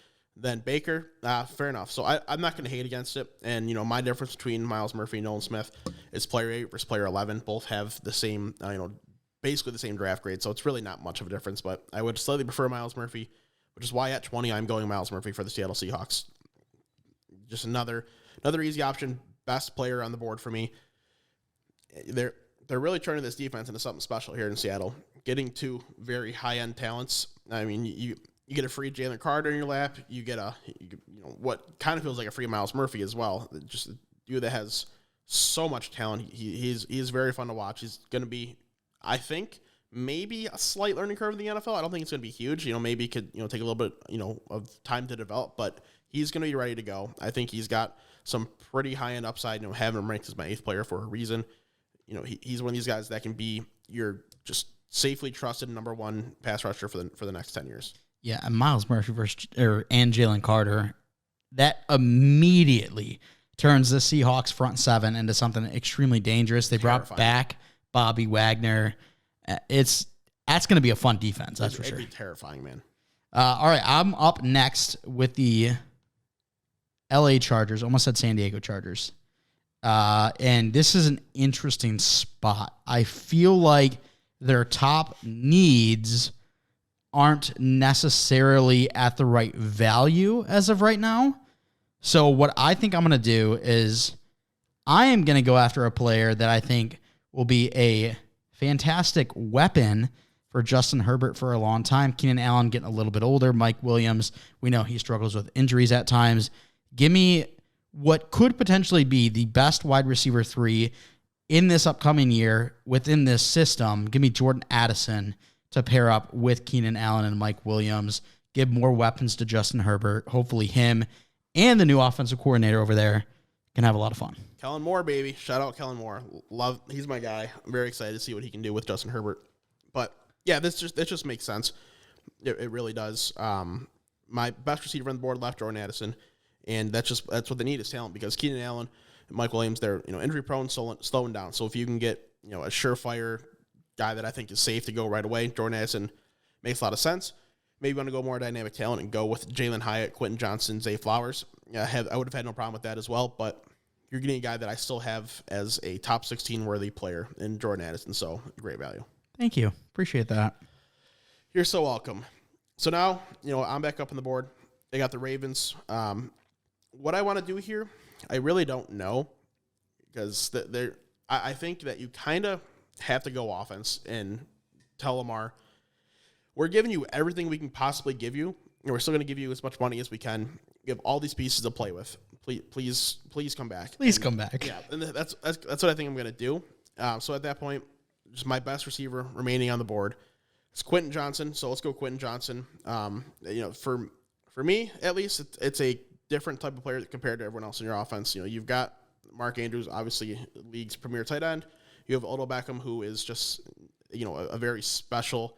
Baker, fair enough. So I'm not going to hate against it. And my difference between Miles Murphy and Nolan Smith is player 8 versus player 11. Both have the same, basically the same draft grade. So it's really not much of a difference. But I would slightly prefer Miles Murphy. which is why at 20 I'm going Myles Murphy for the Seattle Seahawks. Just another easy option, best player on the board for me. They're really turning this defense into something special here in Seattle. Getting two very high-end talents. I mean, you get a free Jalen Carter in your lap. You get what kind of feels like a free Myles Murphy as well. Just a dude that has so much talent. He's very fun to watch. He's going to be, I think, maybe a slight learning curve in the NFL. I don't think it's going to be huge. Maybe it could take a little bit of time to develop, but he's going to be ready to go. I think he's got some pretty high-end upside. Having him ranked as my 8th player for a reason. He's one of these guys that can be your just safely trusted number 1 pass rusher for the next 10 years. Yeah, and Myles Murphy and Jalen Carter, that immediately turns the Seahawks front 7 into something extremely dangerous. They brought back Bobby Wagner. That's going to be a fun defense, that's for sure. It'd be terrifying, man. All right, I'm up next with the LA Chargers. Almost said San Diego Chargers. And this is an interesting spot. I feel like their top needs aren't necessarily at the right value as of right now. So what I think I'm going to do is I am going to go after a player that I think will be a fantastic weapon for Justin Herbert for a long time. Keenan Allen getting a little bit older. Mike Williams, we know he struggles with injuries at times. Give me what could potentially be the best wide receiver 3 in this upcoming year within this system. Give me Jordan Addison to pair up with Keenan Allen and Mike Williams. Give more weapons to Justin Herbert. Hopefully him and the new offensive coordinator over there can have a lot of fun. Kellen Moore, baby. Shout out Kellen Moore. He's my guy. I'm very excited to see what he can do with Justin Herbert. But yeah, this just makes sense. It really does. My best receiver on the board left, Jordan Addison. And that's what they need is talent, because Keenan Allen and Mike Williams, they're injury prone, slowing down. So if you can get a surefire guy that I think is safe to go right away, Jordan Addison makes a lot of sense. Maybe you want to go more dynamic talent and go with Jalen Hyatt, Quentin Johnson, Zay Flowers. I would have had no problem with that as well, but you're getting a guy that I still have as a top 16 worthy player in Jordan Addison. So great value. Thank you. Appreciate that. You're so welcome. So now, I'm back up on the board. They got the Ravens. What I want to do here, I really don't know, because I think that you kind of have to go offense and tell Lamar, we're giving you everything we can possibly give you, and we're still going to give you as much money as we can. We have all these pieces to play with. Please come back. Come back. Yeah, and that's what I think I'm going to do. So at that point, just my best receiver remaining on the board is Quentin Johnson. So let's go Quentin Johnson. For me at least, it's a different type of player compared to everyone else in your offense. You've got Mark Andrews, obviously league's premier tight end. You have Odell Beckham, who is just a very special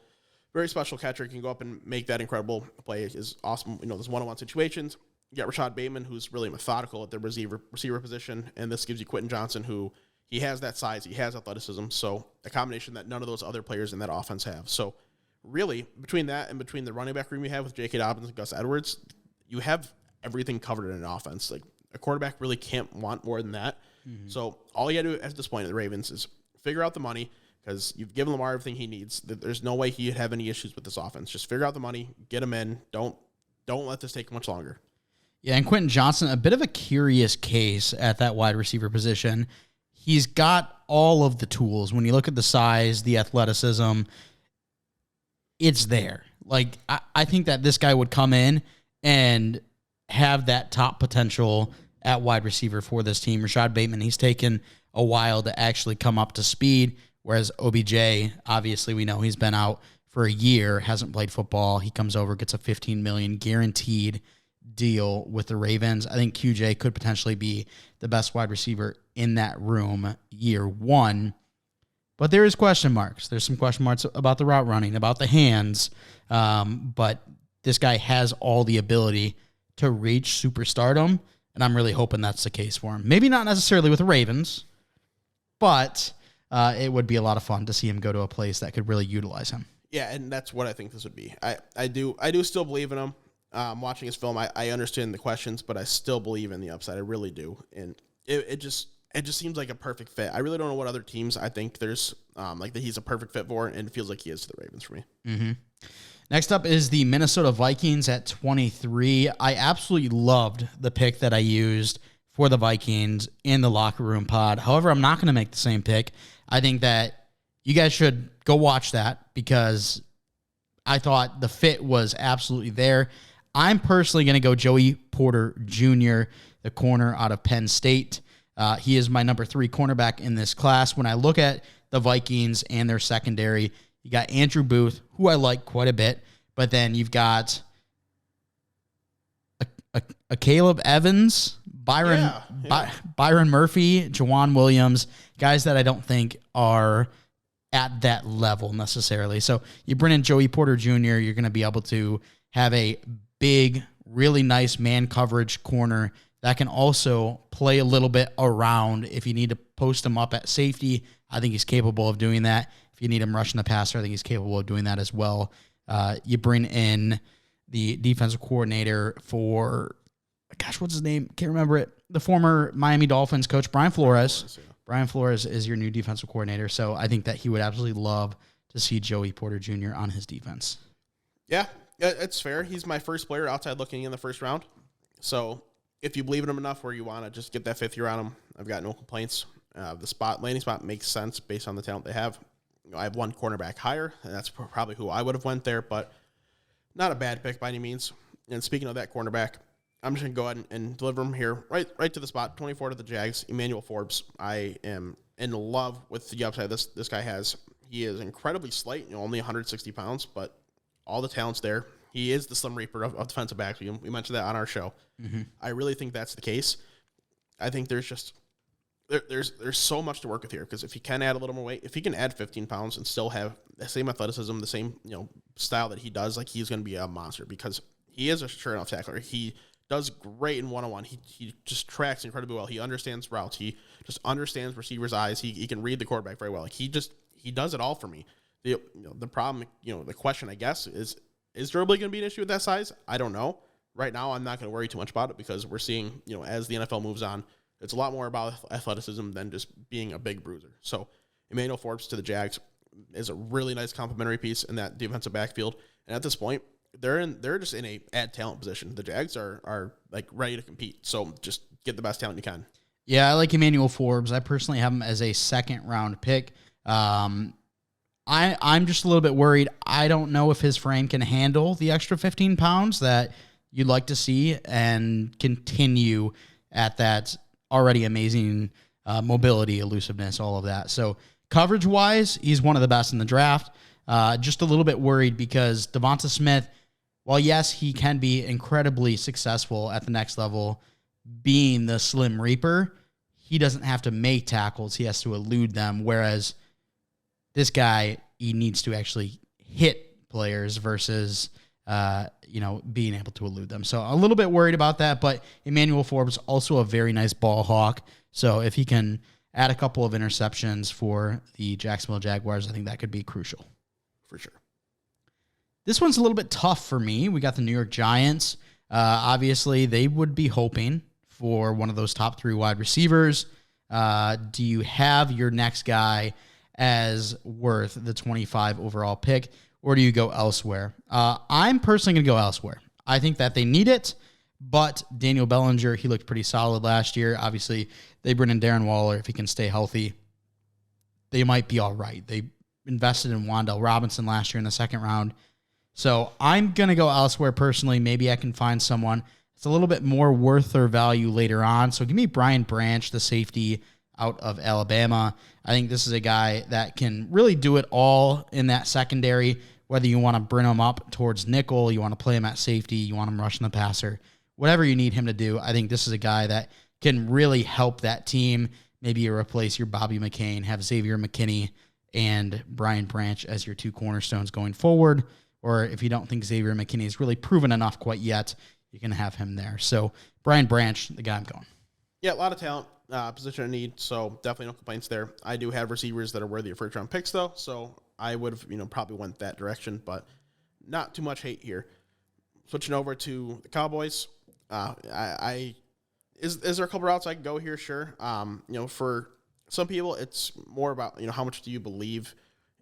catcher. Can go up and make that incredible play. Is awesome. There's one-on-one situations. You got Rashad Bateman, who's really methodical at the receiver position, and this gives you Quentin Johnson, who he has that size, he has athleticism. So a combination that none of those other players in that offense have. So really, between that and between the running back room you have with J.K. Dobbins and Gus Edwards, you have everything covered in an offense. Like, a quarterback really can't want more than that. Mm-hmm. So all you got to do at this point at the Ravens is figure out the money, because you've given Lamar everything he needs. There's no way he'd have any issues with this offense. Just figure out the money, get him in. Don't let this take much longer. Yeah, and Quentin Johnson, a bit of a curious case at that wide receiver position. He's got all of the tools. When you look at the size, the athleticism, it's there. Like, I think that this guy would come in and have that top potential at wide receiver for this team. Rashad Bateman, he's taken a while to actually come up to speed, whereas OBJ, obviously we know he's been out for a year, hasn't played football. He comes over, gets a $15 million guaranteed deal with the Ravens. I think QJ could potentially be the best wide receiver in that room year one, but there is question marks. There's some question marks about the route running, about the hands, but this guy has all the ability to reach superstardom, and I'm really hoping that's the case for him. Maybe not necessarily with the Ravens, but it would be a lot of fun to see him go to a place that could really utilize him. Yeah, and that's what I think this would be. I do still believe in him. Watching his film, I understand the questions, but I still believe in the upside. I really do, and it just seems like a perfect fit. I really don't know what other teams I think there's like that he's a perfect fit for, and it feels like he is to the Ravens for me. Mm-hmm. Next up is the Minnesota Vikings at 23. I absolutely loved the pick that I used for the Vikings in the locker room pod. However, I'm not going to make the same pick. I think that you guys should go watch that because I thought the fit was absolutely there. I'm personally going to go Joey Porter Jr., the corner out of Penn State. He is my number 3 cornerback in this class. When I look at the Vikings and their secondary, you got Andrew Booth, who I like quite a bit, but then you've got a Caleb Evans, Byron Murphy, Jawan Williams, guys that I don't think are at that level necessarily. So you bring in Joey Porter Jr., you're going to be able to have a big, really nice man coverage corner that can also play a little bit around. If you need to post him up at safety, I think he's capable of doing that. If you need him rushing the passer, I think he's capable of doing that as well. You bring in the defensive coordinator for, what's his name? Can't remember it. The former Miami Dolphins coach, Brian Flores. Brian Flores is your new defensive coordinator, so I think that he would absolutely love to see Joey Porter Jr. on his defense. Yeah, it's fair. He's my first player outside looking in the first round. So if you believe in him enough where you want to just get that 5th year on him, I've got no complaints. The landing spot makes sense based on the talent they have. I have one cornerback higher, and that's probably who I would have went there, but not a bad pick by any means. And speaking of that cornerback, I'm just going to go ahead and deliver him here right to the spot, 24 to the Jags, Emmanuel Forbes. I am in love with the upside this guy has. He is incredibly slight, only 160 pounds, but all the talent's there. He is the Slim Reaper of defensive backs. We mentioned that on our show. Mm-hmm. I really think that's the case. I think there's just there's so much to work with here because if he can add a little more weight, if he can add 15 pounds and still have the same athleticism, the same style that he does, like he's going to be a monster because he is a sure enough tackler. He does great in one-on-one. He just tracks incredibly well. He understands routes. He just understands receivers' eyes. He can read the quarterback very well. Like he does it all for me. The problem, the question I guess is durability going to be an issue at that size? I don't know. Right now, I'm not going to worry too much about it because we're seeing, as the NFL moves on, it's a lot more about athleticism than just being a big bruiser. So Emmanuel Forbes to the Jags is a really nice complementary piece in that defensive backfield. And at this point, they're just in a add talent position. The Jags are like ready to compete. So just get the best talent you can. Yeah, I like Emmanuel Forbes. I personally have him as a 2nd round pick. I'm just a little bit worried. I don't know if his frame can handle the extra 15 pounds that you'd like to see and continue at that already amazing mobility, elusiveness, all of that. So coverage-wise, he's one of the best in the draft. Just a little bit worried because Devonta Smith, while yes, he can be incredibly successful at the next level being the Slim Reaper, he doesn't have to make tackles. He has to elude them, whereas this guy, he needs to actually hit players versus, being able to elude them. So a little bit worried about that, but Emmanuel Forbes, also a very nice ball hawk. So if he can add a couple of interceptions for the Jacksonville Jaguars, I think that could be crucial. For sure. This one's a little bit tough for me. We got the New York Giants. Obviously, they would be hoping for one of those top 3 wide receivers. Do you have your next guy as worth the 25 overall pick, or do you go elsewhere? I'm personally going to go elsewhere. I think that they need it, but Daniel Bellinger, he looked pretty solid last year. Obviously, they bring in Darren Waller. If he can stay healthy, they might be all right. They invested in Wan'Dale Robinson last year in the 2nd round. So I'm going to go elsewhere personally. Maybe I can find someone. It's a little bit more worth their value later on. So give me Brian Branch, the safety out of Alabama. I think this is a guy that can really do it all in that secondary, whether you want to bring him up towards nickel, you want to play him at safety, you want him rushing the passer, whatever you need him to do. I think this is a guy that can really help that team. Maybe you replace your Bobby McCain, have Xavier McKinney and Brian Branch as your 2 cornerstones going forward. Or if you don't think Xavier McKinney is really proven enough quite yet, you can have him there. So Brian Branch, the guy I'm going. Yeah, a lot of talent, position of need, so definitely no complaints there. I do have receivers that are worthy of first-round picks, though, so I would have, probably went that direction, but not too much hate here. Switching over to the Cowboys, is there a couple routes I can go here? Sure. For some people, it's more about, how much do you believe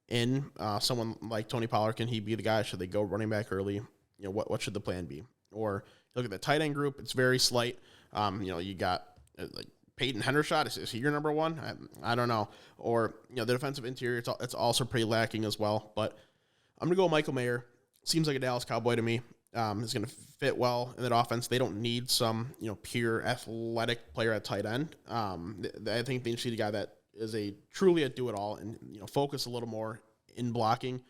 in someone like Tony Pollard? Can he be the guy? Should they go running back early? What should the plan be? Or look at the tight end group; it's very slight. You got like Peyton Hendershot. Is he your number one? I don't know. Or the defensive interior, it's also pretty lacking as well. But I'm gonna go Michael Mayer. Seems like a Dallas Cowboy to me. Is going to fit well in that offense. They don't need some pure athletic player at tight end. I think they need a guy that is truly a do-it-all and focus a little more in blocking.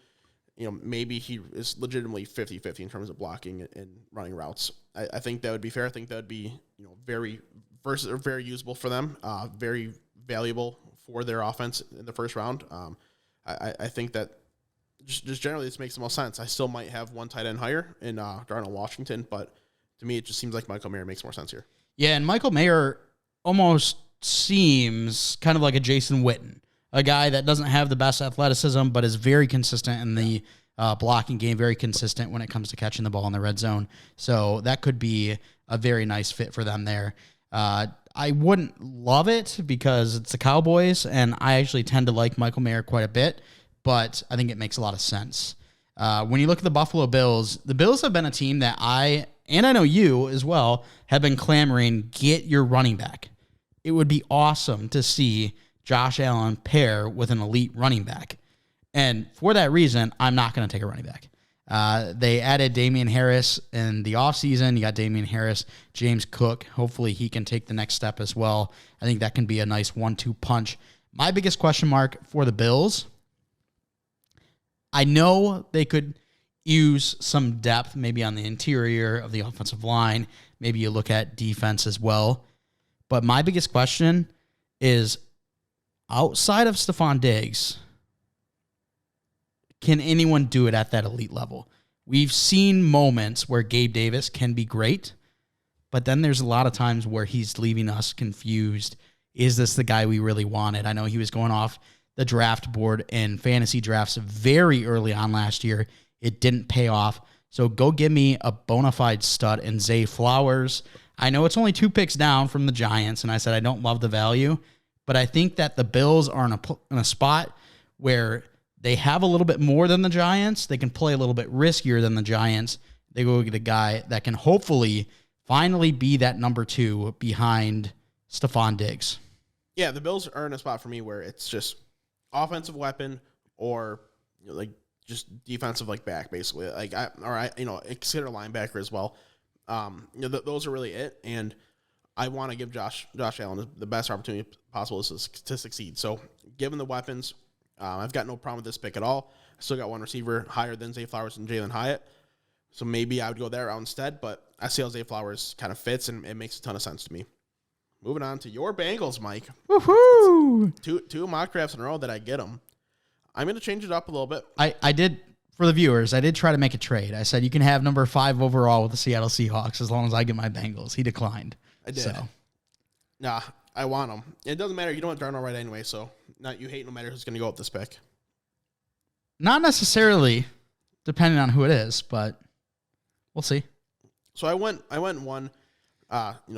Maybe he is legitimately 50-50 in terms of blocking and running routes. I think that would be fair. I think that would be very versatile, very usable for them, very valuable for their offense in the first round. I think that just generally this makes the most sense. I still might have one tight end higher in Darnell Washington, but to me it just seems like Michael Mayer makes more sense here. Yeah, and Michael Mayer almost seems kind of like a Jason Witten, a guy that doesn't have the best athleticism, but is very consistent in the blocking game, very consistent when it comes to catching the ball in the red zone. So that could be a very nice fit for them there. I wouldn't love it because it's the Cowboys, and I actually tend to like Michael Mayer quite a bit, but I think it makes a lot of sense. When you look at the Buffalo Bills, the Bills have been a team that I know you as well, have been clamoring, get your running back. It would be awesome to see Josh Allen pair with an elite running back. And for that reason, I'm not going to take a running back. They added Damian Harris in the offseason. You got Damian Harris, James Cook. Hopefully he can take the next step as well. I think that can be a nice 1-2 punch. My biggest question mark for the Bills, I know they could use some depth maybe on the interior of the offensive line. Maybe you look at defense as well. But my biggest question is, outside of Stephon Diggs, can anyone do it at that elite level? We've seen moments where Gabe Davis can be great, but then there's a lot of times where he's leaving us confused. Is this the guy we really wanted? I know he was going off the draft board in fantasy drafts very early on last year. It didn't pay off. So go give me a bona fide stud in Zay Flowers. I know it's only 2 picks down from the Giants, and I said I don't love the value, but I think that the Bills are in a spot where they have a little bit more than the Giants. They can play a little bit riskier than the Giants. They go get a guy that can hopefully finally be that number 2 behind Stephon Diggs. Yeah, the Bills are in a spot for me where it's just offensive weapon or just defensive back basically. Consider linebacker as well. Those are really it, and I want to give Josh Allen the best opportunity possible to succeed. So, given the weapons, I've got no problem with this pick at all. I still got one receiver higher than Zay Flowers and Jalen Hyatt, so maybe I would go that route instead. But I see how Zay Flowers kind of fits, and it makes a ton of sense to me. Moving on to your Bengals, Mike. Woohoo! Two mock drafts in a row that I get them. I'm going to change it up a little bit. I did, for the viewers, I did try to make a trade. I said you can have number 5 overall with the Seattle Seahawks as long as I get my Bengals. He declined. I did. So. Nah, I want them. It doesn't matter. You don't want Darnell right anyway, so you hate no matter who's going to go with this pick. Not necessarily, depending on who it is, but we'll see. So I went one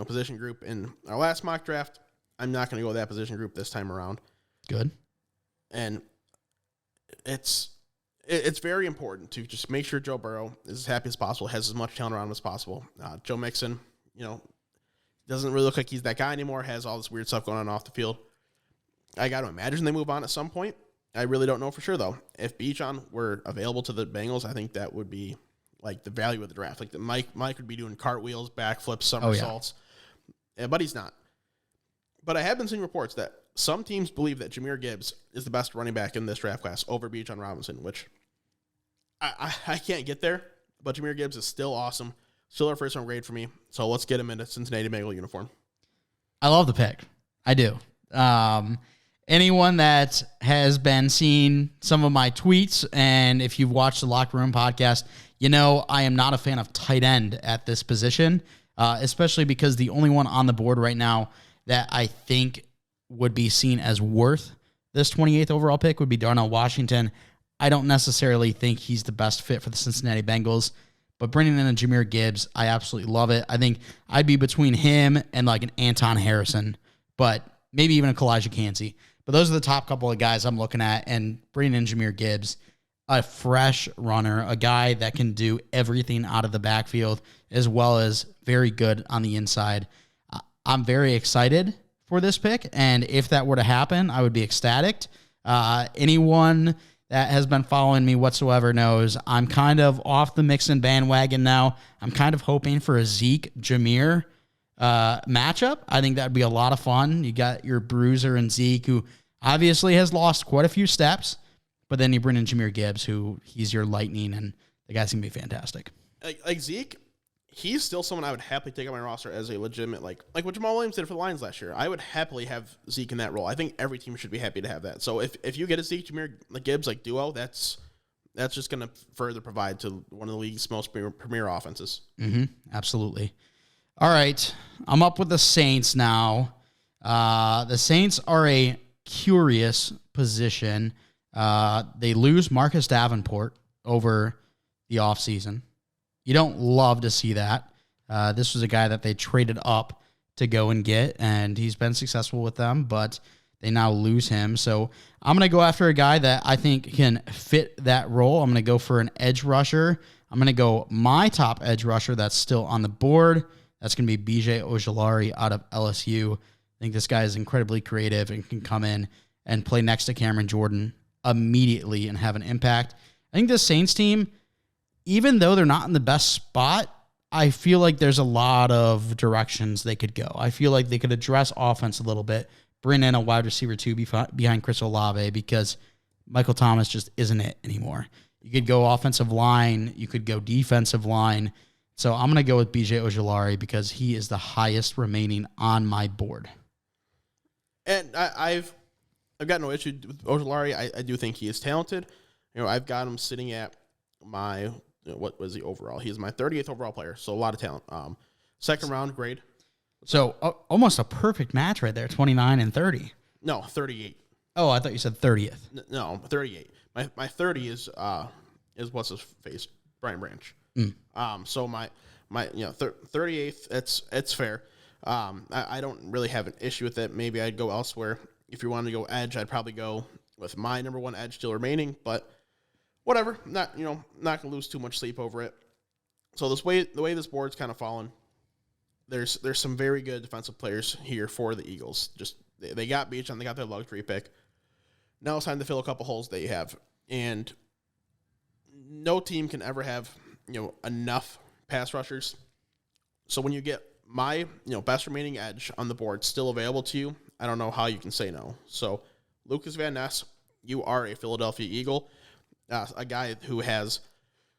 position group in our last mock draft. I'm not going to go with that position group this time around. Good. And it's very important to just make sure Joe Burrow is as happy as possible, has as much talent around him as possible. Joe Mixon, doesn't really look like he's that guy anymore, has all this weird stuff going on off the field. I got to imagine they move on at some point. I really don't know for sure, though. If Bijan were available to the Bengals, I think that would be the value of the draft. Mike would be doing cartwheels, backflips, somersaults. Yeah, but he's not. But I have been seeing reports that some teams believe that Jahmyr Gibbs is the best running back in this draft class over Bijan Robinson, which I can't get there. But Jahmyr Gibbs is still awesome. Still our first round grade for me. So let's get him in a Cincinnati Bengal uniform. I love the pick. I do. Anyone that has been seeing some of my tweets, and if you've watched the Locker Room podcast, I am not a fan of tight end at this position, especially because the only one on the board right now that I think would be seen as worth this 28th overall pick would be Darnell Washington. I don't necessarily think he's the best fit for the Cincinnati Bengals, but bringing in a Jahmyr Gibbs, I absolutely love it. I think I'd be between him and an Anton Harrison, but maybe even a Kalijah Kancey. But those are the top couple of guys I'm looking at. And bringing in Jahmyr Gibbs, a fresh runner, a guy that can do everything out of the backfield as well as very good on the inside. I'm very excited for this pick, and if that were to happen, I would be ecstatic. Anyone that has been following me whatsoever knows I'm kind of off the Mixon bandwagon now. I'm kind of hoping for a Zeke-Jahmyr matchup. I think that would be a lot of fun. You got your bruiser and Zeke, who obviously has lost quite a few steps, but then you bring in Jahmyr Gibbs, who he's your lightning, and the guy's going to be fantastic. Like Zeke, he's still someone I would happily take on my roster as a legitimate, like what Jamal Williams did for the Lions last year. I would happily have Zeke in that role. I think every team should be happy to have that. So if you get a Zeke Jahmyr Gibbs like duo, that's just going to further provide to one of the league's most premier offenses. Mm-hmm. Absolutely. All right, I'm up with the Saints now. The Saints are a curious position. They lose Marcus Davenport over the offseason. You don't love to see that. This was a guy that they traded up to go and get, and he's been successful with them, but they now lose him. So I'm going to go after a guy that I think can fit that role. I'm going to go for an edge rusher. I'm going to go my top edge rusher that's still on the board. That's going to be BJ Ojulari out of LSU. I think this guy is incredibly creative and can come in and play next to Cameron Jordan immediately and have an impact. I think this Saints team, even though they're not in the best spot, I feel like there's a lot of directions they could go. I feel like they could address offense a little bit, bring in a wide receiver 2 behind Chris Olave, because Michael Thomas just isn't it anymore. You could go offensive line. You could go defensive line. So I'm going to go with BJ Ojulari because he is the highest remaining on my board. And I've got no issue with Ojulari. I do think he is talented. I've got him sitting at my, what was he overall? He's my 38th overall player, so a lot of talent. Second round grade. So almost a perfect match right there, 29 and 30. No, 38. Oh, I thought you said 30th. No, 38. My 30 is what's his face? Brian Branch. So my 38th, it's fair. I don't really have an issue with it. Maybe I'd go elsewhere. If you wanted to go edge, I'd probably go with my number one edge still remaining, but whatever. Not gonna lose too much sleep over it. So the way this board's kind of fallen, there's some very good defensive players here for the Eagles. Just they got Beachon, they got their luxury pick. Now it's time to fill a couple holes they have, and no team can ever have enough pass rushers. So when you get my best remaining edge on the board still available to you, I don't know how you can say no. So Lucas Van Ness, you are a Philadelphia Eagle, a guy who has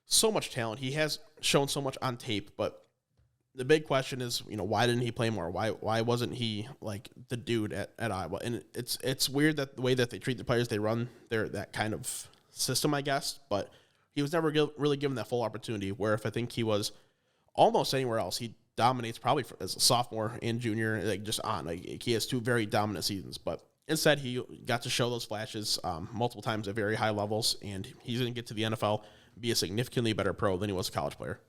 so much talent. He has shown so much on tape, but the big question is, why didn't he play more? Why wasn't he like the dude at Iowa? And it's weird that the way that they treat the players, they run that kind of system, I guess, but he was never really given that full opportunity, where if I think he was almost anywhere else, he dominates probably as a sophomore and junior, he has 2 very dominant seasons, but instead he got to show those flashes multiple times at very high levels, and he's going to get to the NFL, be a significantly better pro than he was a college player.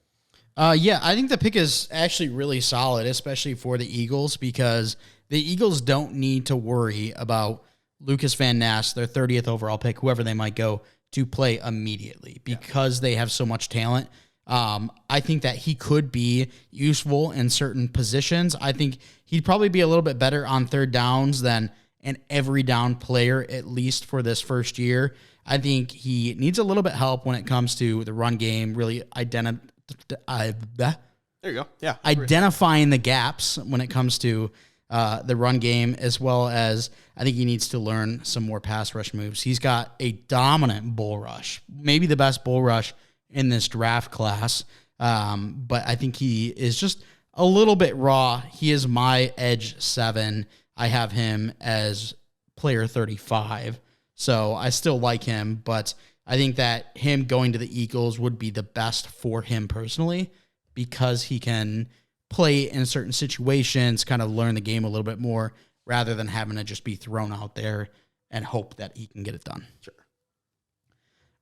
Yeah, I think the pick is actually really solid, especially for the Eagles, because the Eagles don't need to worry about Lucas Van Ness, their 30th overall pick, whoever they might go, to play immediately because they have so much talent. I think that he could be useful in certain positions. I think he'd probably be a little bit better on third downs than an every down player, at least for this first year. I think he needs a little bit help when it comes to the run game, really identifying the gaps when it comes to the run game, as well as I think he needs to learn some more pass rush moves. He's got a dominant bull rush, maybe the best bull rush in this draft class, but I think he is just a little bit raw. He is my edge 7. I have him as player 35, so I still like him, but I think that him going to the Eagles would be the best for him personally, because he can play in certain situations, kind of learn the game a little bit more, rather than having to just be thrown out there and hope that he can get it done. Sure.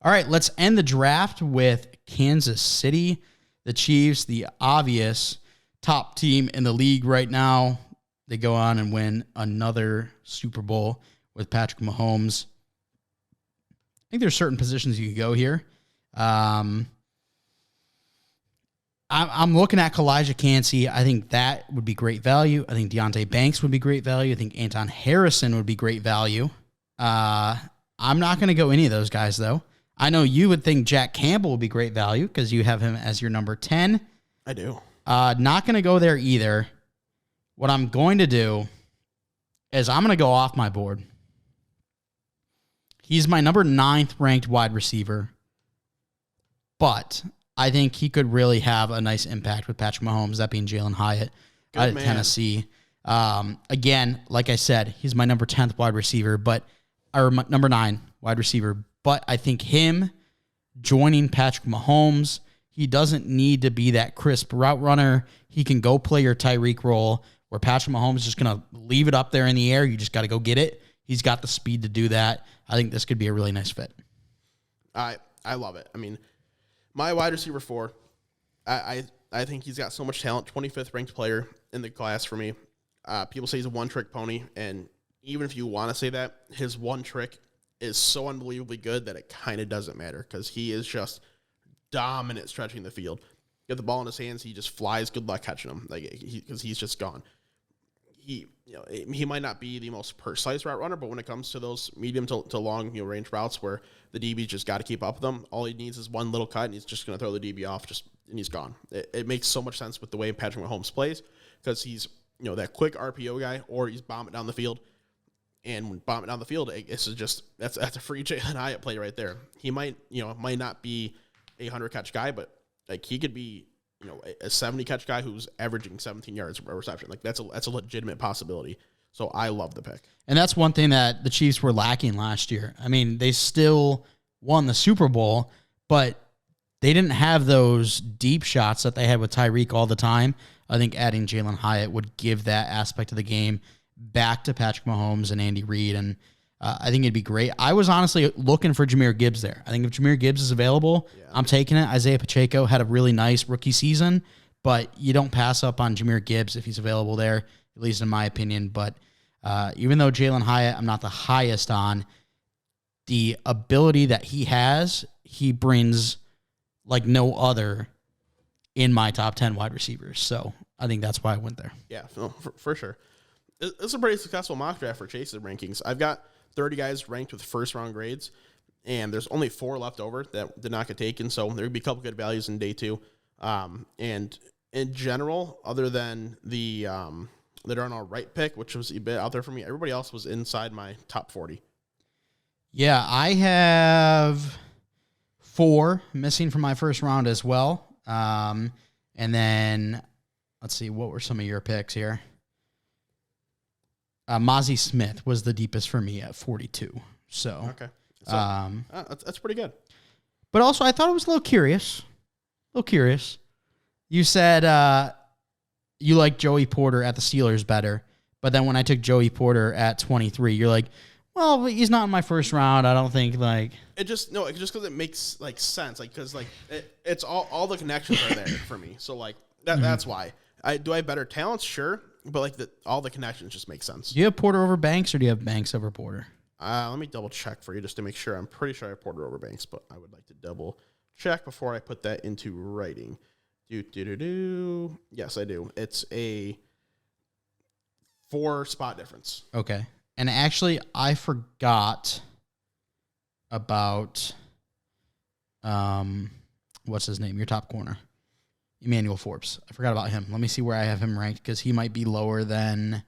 All right, let's end the draft with Kansas City. The Chiefs, the obvious top team in the league right now. They go on and win another Super Bowl. with Patrick Mahomes. I think there's certain positions you could go here. I'm looking at Kalijah Cansey. I think that would be great value. I think Deonte Banks would be great value. I think Anton Harrison would be great value. I'm not going to go any of those guys, though. I know you would think Jack Campbell would be great value because you have him as your number 10. I do. Not going to go there either. What I'm going to do is I'm going to go off my board. He's my number 9th ranked wide receiver, but I think he could really have a nice impact with Patrick Mahomes, that being Jalen Hyatt out of Tennessee. Again, like I said, he's my number 10th wide receiver, or number 9 wide receiver. But I think him joining Patrick Mahomes, he doesn't need to be that crisp route runner. He can go play your Tyreek role where Patrick Mahomes is just going to leave it up there in the air. You just got to go get it. He's got the speed to do that. I think this could be a really nice fit. I love it. I mean, my wide receiver 4, I think he's got so much talent. 25th ranked player in the class for me. People say he's a one-trick pony, and even if you want to say that, his one trick is so unbelievably good that it kind of doesn't matter because he is just dominant stretching the field. Get the ball in his hands, he just flies. Good luck catching him, because he's just gone. He might not be the most precise route runner, but when it comes to those medium to long range routes where the DB just got to keep up with them, all he needs is one little cut, and he's just going to throw the DB off, and he's gone. It makes so much sense with the way Patrick Mahomes plays because he's that quick RPO guy, or he's bombing down the field. And when bombing down the field, that's a free Jalen Hyatt play right there. He might not be a 100-catch guy, but he could be a 70-catch guy who's averaging 17 yards per reception. That's a legitimate possibility. So I love the pick. And that's one thing that the Chiefs were lacking last year. I mean, they still won the Super Bowl, but they didn't have those deep shots that they had with Tyreek all the time. I think adding Jalen Hyatt would give that aspect of the game back to Patrick Mahomes and Andy Reid, and I think it'd be great. I was honestly looking for Jahmyr Gibbs there. I think if Jahmyr Gibbs is available, I'm taking it. Isaiah Pacheco had a really nice rookie season, but you don't pass up on Jahmyr Gibbs if he's available there, at least in my opinion. But even though Jalen Hyatt, I'm not the highest on, the ability that he has, he brings like no other in my top 10 wide receivers. So I think that's why I went there. Yeah, for sure. It's a pretty successful mock draft for Chase's rankings. I've got 30 guys ranked with first-round grades, and there's only 4 left over that did not get taken, so there could be a couple good values in day 2. And in general, other than the Darnell Wright pick, which was a bit out there for me, everybody else was inside my top 40. Yeah, I have 4 missing from my first round as well. And then, let's see, what were some of your picks here? Mozzie Smith was the deepest for me at 42. So, okay. So, that's pretty good. But also, I thought it was a little curious. You said you like Joey Porter at the Steelers better, but then when I took Joey Porter at 23, you're like, well, he's not in my first round. I don't think it just because it makes sense, because it's all the connections are there for me. So that's why I have better talents, sure. But all the connections just make sense. Do you have Porter over Banks, or do you have Banks over Porter? Let me double check for you just to make sure. I'm pretty sure I have Porter over Banks, but I would like to double check before I put that into writing. Yes, I do. It's a 4-spot difference. Okay. And actually, I forgot about what's his name? Your top corner. Emmanuel Forbes. I forgot about him. Let me see where I have him ranked because he might be lower than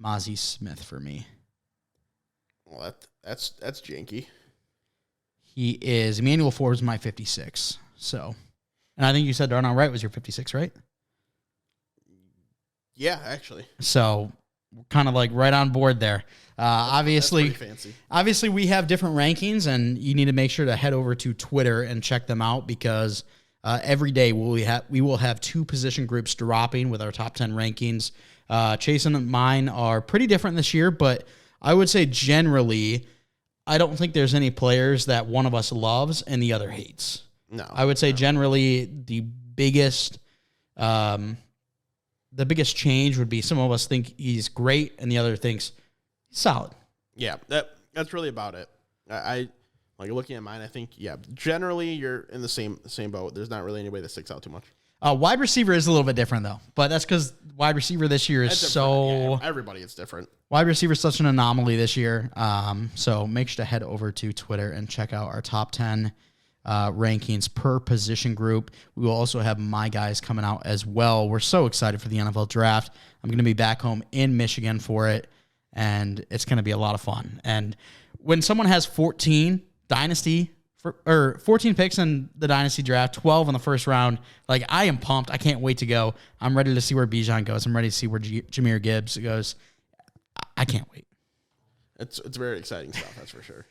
Mozzie Smith for me. Well, that's janky. He is. Emmanuel Forbes my 56. So, and I think you said Darnell Wright was your 56, right? Yeah, actually. So, we're kind of right on board there. Obviously, that's pretty fancy. Obviously, we have different rankings, and you need to make sure to head over to Twitter and check them out because every day we will have 2 position groups dropping with our top 10 rankings. Chase and mine are pretty different this year, but I would say generally, I don't think there's any players that one of us loves and the other hates. No. I would say generally the biggest change would be some of us think he's great and the other thinks he's solid. Yeah, that's really about it. I like looking at mine. I think generally you're in the same boat. There's not really anybody that sticks out too much. Wide receiver is a little bit different though, but that's because wide receiver this year is everybody is different. Wide receiver is such an anomaly this year. So make sure to head over to Twitter and check out our top 10 rankings per position group. We will also have my guys coming out as well. We're so excited for the NFL draft. I'm going to be back home in Michigan for it, and it's going to be a lot of fun. And when someone has 14 picks in the dynasty draft, 12 in the first round, like, I am pumped. I can't wait to go. I'm ready to see where Bijan goes. I'm ready to see where Jahmyr Gibbs goes. I can't wait. It's very exciting stuff, that's for sure.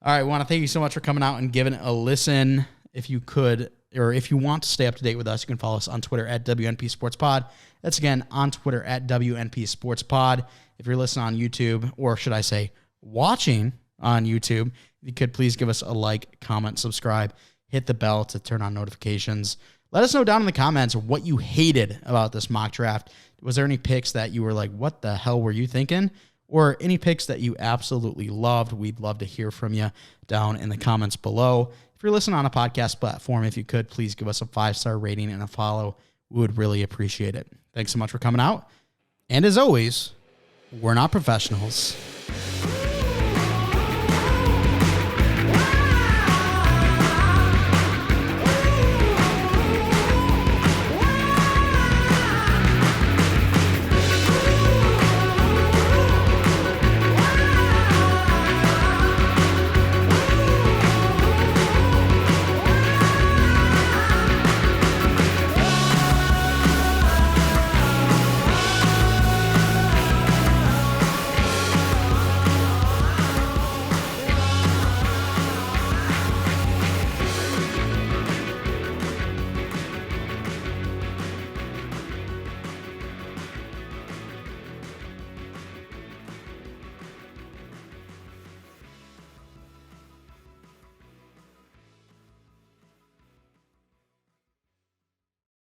All right, we want to thank you so much for coming out and giving it a listen. If you could, or if you want to stay up to date with us, you can follow us on Twitter at WNP Sports Pod. That's, again, on Twitter at WNP Sports Pod. If you're listening on YouTube, or should I say watching on YouTube, if you could please give us a like, comment, subscribe, hit the bell to turn on notifications. Let us know down in the comments what you hated about this mock draft. Was there any picks that you were like, what the hell were you thinking? Or any picks that you absolutely loved? We'd love to hear from you down in the comments below. If you're listening on a podcast platform, if you could, please give us a 5-star rating and a follow. We would really appreciate it. Thanks so much for coming out. And as always, we're not professionals.